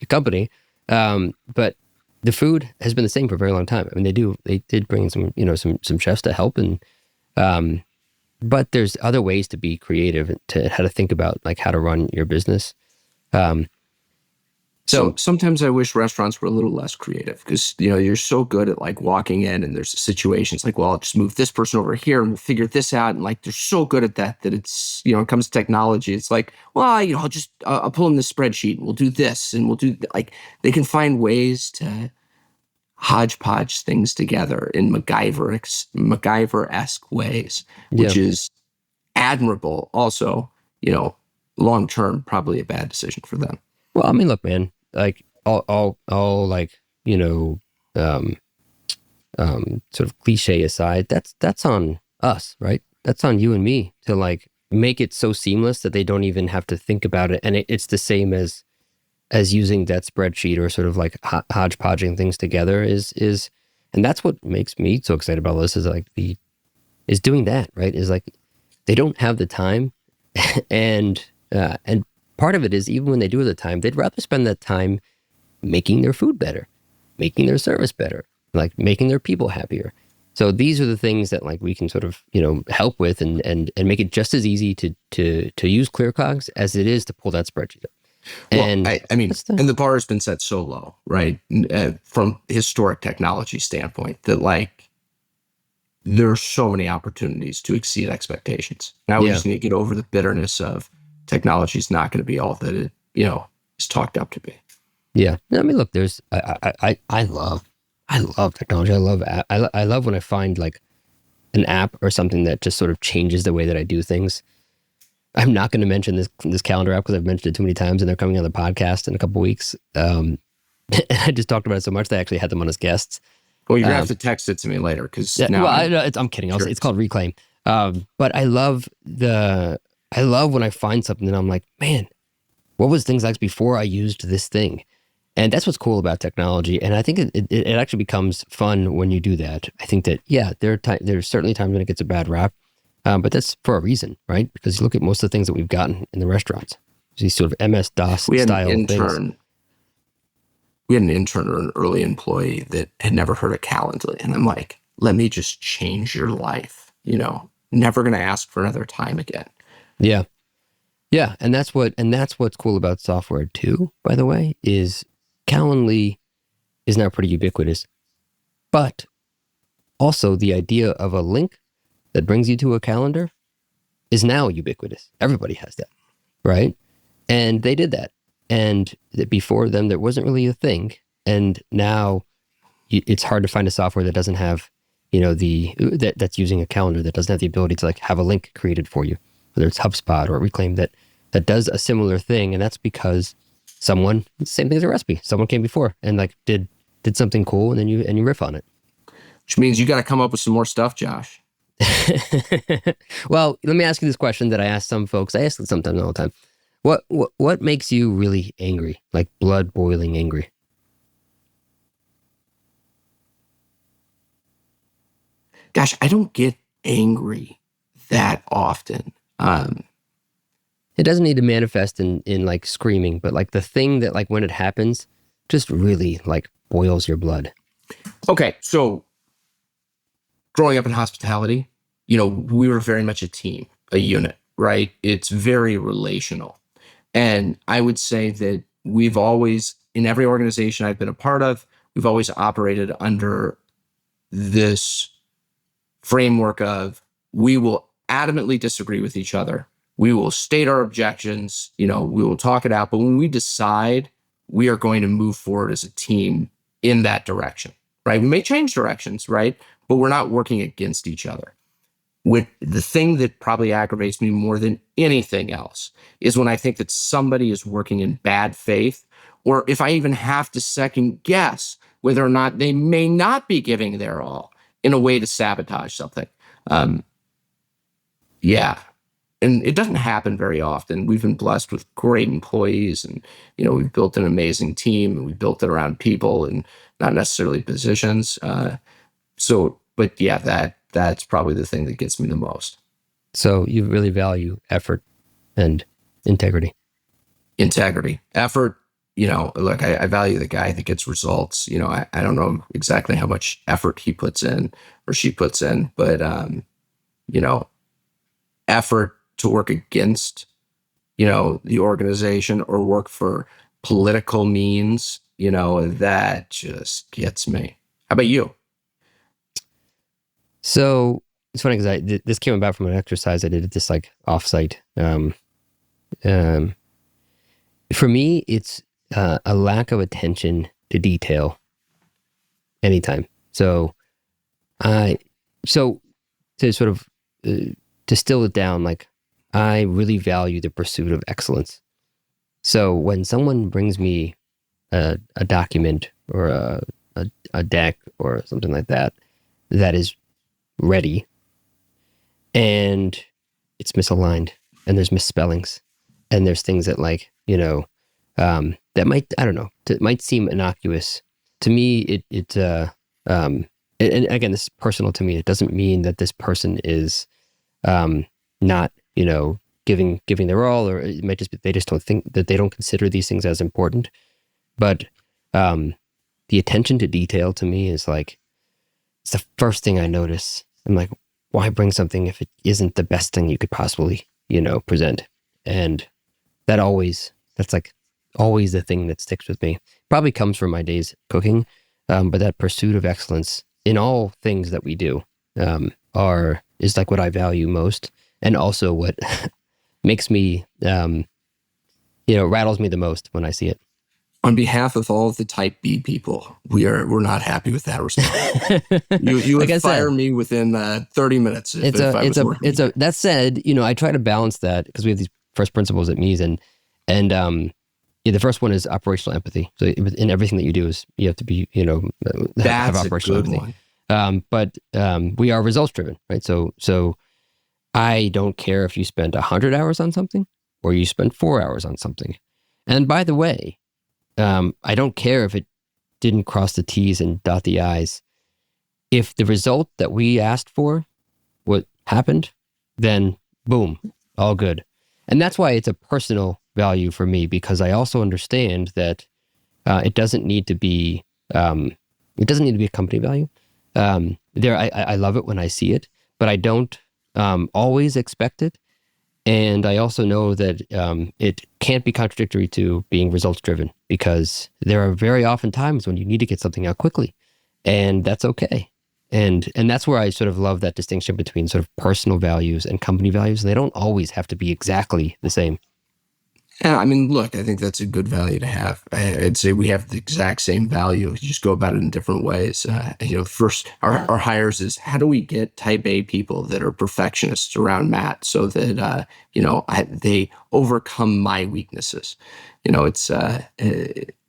company, but the food has been the same for a very long time. I mean, they did bring in some chefs to help, and but there's other ways to be creative to how to think about how to run your business. So sometimes I wish restaurants were a little less creative because, you're so good at walking in and there's a situation. It's well, I'll just move this person over here and we'll figure this out. And they're so good at that it's, it comes to technology. It's well, I'll pull in the spreadsheet and we'll do this and we'll do they can find ways to hodgepodge things together in MacGyver-esque ways, which is admirable. Also, long-term, probably a bad decision for them. Well, I mean, look, man, all sort of cliche aside, that's on us, right? That's on you and me to make it so seamless that they don't even have to think about it. And it's the same as using that spreadsheet or sort of hodgepodging things together is, and that's what makes me so excited about this is doing that, right? Is they don't have the time and part of it is even when they do have the time, they'd rather spend that time making their food better, making their service better, making their people happier. So these are the things that we can sort of, help with and make it just as easy to use ClearCOGS as it is to pull that spreadsheet up. And well, I mean, and the bar has been set so low, right? From historic technology standpoint that there are so many opportunities to exceed expectations. Now we just need to get over the bitterness of technology is not going to be all that it, is talked up to be. Yeah. I mean, look, there's, I love technology. I love when I find an app or something that just sort of changes the way that I do things. I'm not going to mention this calendar app because I've mentioned it too many times and they're coming on the podcast in a couple of weeks. And I just talked about it so much that I actually had them on as guests. Well, you're going to have to text it to me later because now. Well, I'm kidding. Sure. It's called Reclaim. But I love when I find something and I'm like, man, what was things like before I used this thing? And that's what's cool about technology. And I think it actually becomes fun when you do that. I think that, there's certainly times when it gets a bad rap, but that's for a reason, right? Because you look at most of the things that we've gotten in the restaurants, these sort of MS-DOS style things. We had an intern or an early employee that had never heard of Calendly. And I'm like, let me just change your life, never going to ask for another time again. Yeah. Yeah. And that's what's cool about software too, by the way, is Calendly is now pretty ubiquitous, but also the idea of a link that brings you to a calendar is now ubiquitous. Everybody has that, right? And they did that. And before them, there wasn't really a thing. And now it's hard to find a software that doesn't have, that's using a calendar that doesn't have the ability to have a link created for you, whether it's HubSpot or Reclaim that does a similar thing. And that's because same thing as a recipe. Someone came before and did something cool, and then you riff on it. Which means you got to come up with some more stuff, Josh. Well, let me ask you this question that I ask some folks. I ask it sometimes all the time. What makes you really angry, blood boiling angry? Gosh, I don't get angry that often. It doesn't need to manifest in screaming, but the thing that when it happens just really boils your blood. Okay, so growing up in hospitality, we were very much a team, a unit, right? It's very relational. And I would say that we've always, in every organization I've been a part of, we've always operated under this framework of we will adamantly disagree with each other. We will state our objections, we will talk it out. But when we decide, we are going to move forward as a team in that direction, right? We may change directions, right? But we're not working against each other. The thing that probably aggravates me more than anything else is when I think that somebody is working in bad faith, or if I even have to second guess whether or not they may not be giving their all in a way to sabotage something. Yeah. And it doesn't happen very often. We've been blessed with great employees, and we've built an amazing team, and we built it around people and not necessarily positions. But yeah, that's probably the thing that gets me the most. So you really value effort and integrity. Effort. Look, I value the guy that gets results. I don't know exactly how much effort he puts in or she puts in, but effort to work against, the organization or work for political means, that just gets me. How about you? So it's funny because this came about from an exercise I did at this offsite. For me, it's a lack of attention to detail anytime. So to sort of distill it down, I really value the pursuit of excellence. So when someone brings me a document or a deck or something like that is ready and it's misaligned and there's misspellings and there's things that that might, I don't know, it might seem innocuous to me. And again, this is personal to me. It doesn't mean that this person is not giving their all, or it might just be they just don't think that they don't consider these things as important. But the attention to detail to me is it's the first thing I notice. I'm like, why bring something if it isn't the best thing you could possibly present? And that's always the thing that sticks with me. Probably comes from my days cooking, but that pursuit of excellence in all things that we do is what I value most, and also what makes me rattles me the most when I see it. On behalf of all of the type B people, we're not happy with that response. You would fire me within 30 minutes. That said, I try to balance that because we have these first principles at meez, and the first one is operational empathy. So in everything that you do is you have to be have operational empathy. But we are results driven, right? So I don't care if you spend 100 hours on something or you spend 4 hours on something. And by the way, I don't care if it didn't cross the T's and dot the I's. If the result that we asked for, what happened, then boom, all good. And that's why it's a personal value for me, because I also understand that it doesn't need to be a company value. I love it when I see it, but I don't always expect it. And I also know that it can't be contradictory to being results driven, because there are very often times when you need to get something out quickly, and that's okay. And that's where I sort of love that distinction between sort of personal values and company values. They don't always have to be exactly the same. Yeah, I mean, look, I think that's a good value to have. I'd say we have the exact same value. You just go about it in different ways. First, our hires is how do we get type A people that are perfectionists around Matt so that, they overcome my weaknesses. It's,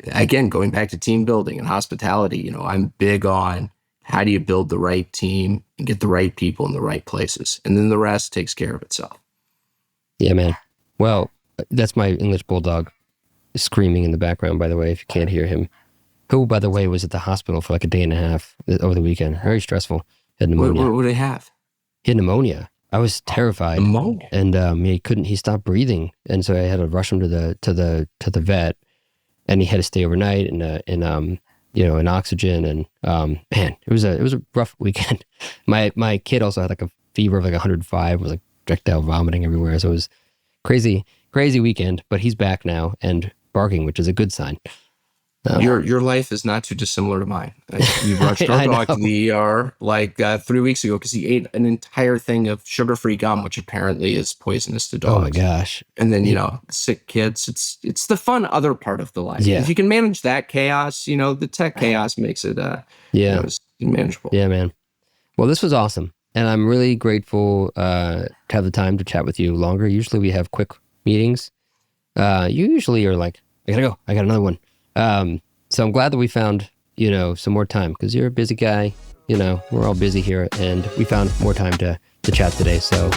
again, going back to team building and hospitality, I'm big on how do you build the right team and get the right people in the right places. And then the rest takes care of itself. Yeah, man. Well, that's my English bulldog screaming in the background, by the way, if you can't hear him. Who, by the way, was at the hospital for a day and a half over the weekend. Very stressful. Had pneumonia. What did he have? He had pneumonia. I was terrified. Pneumonia? And he stopped breathing. And so I had to rush him to the vet, and he had to stay overnight in oxygen. And man, it was a rough weekend. My kid also had a fever of 105, was projectile vomiting everywhere. So it was crazy crazy weekend, but he's back now and barking, which is a good sign. Your life is not too dissimilar to mine. We rushed our dog to the ER like 3 weeks ago because he ate an entire thing of sugar-free gum, which apparently is poisonous to dogs. Oh my gosh! And then sick kids. It's the fun other part of the life. Yeah. If you can manage that chaos, the tech chaos makes it it's manageable. Yeah, man. Well, this was awesome, and I'm really grateful to have the time to chat with you longer. Usually we have quick meetings. You usually are like, I gotta go. I got another one. So I'm glad that we found, some more time because you're a busy guy. We're all busy here and we found more time to chat today. So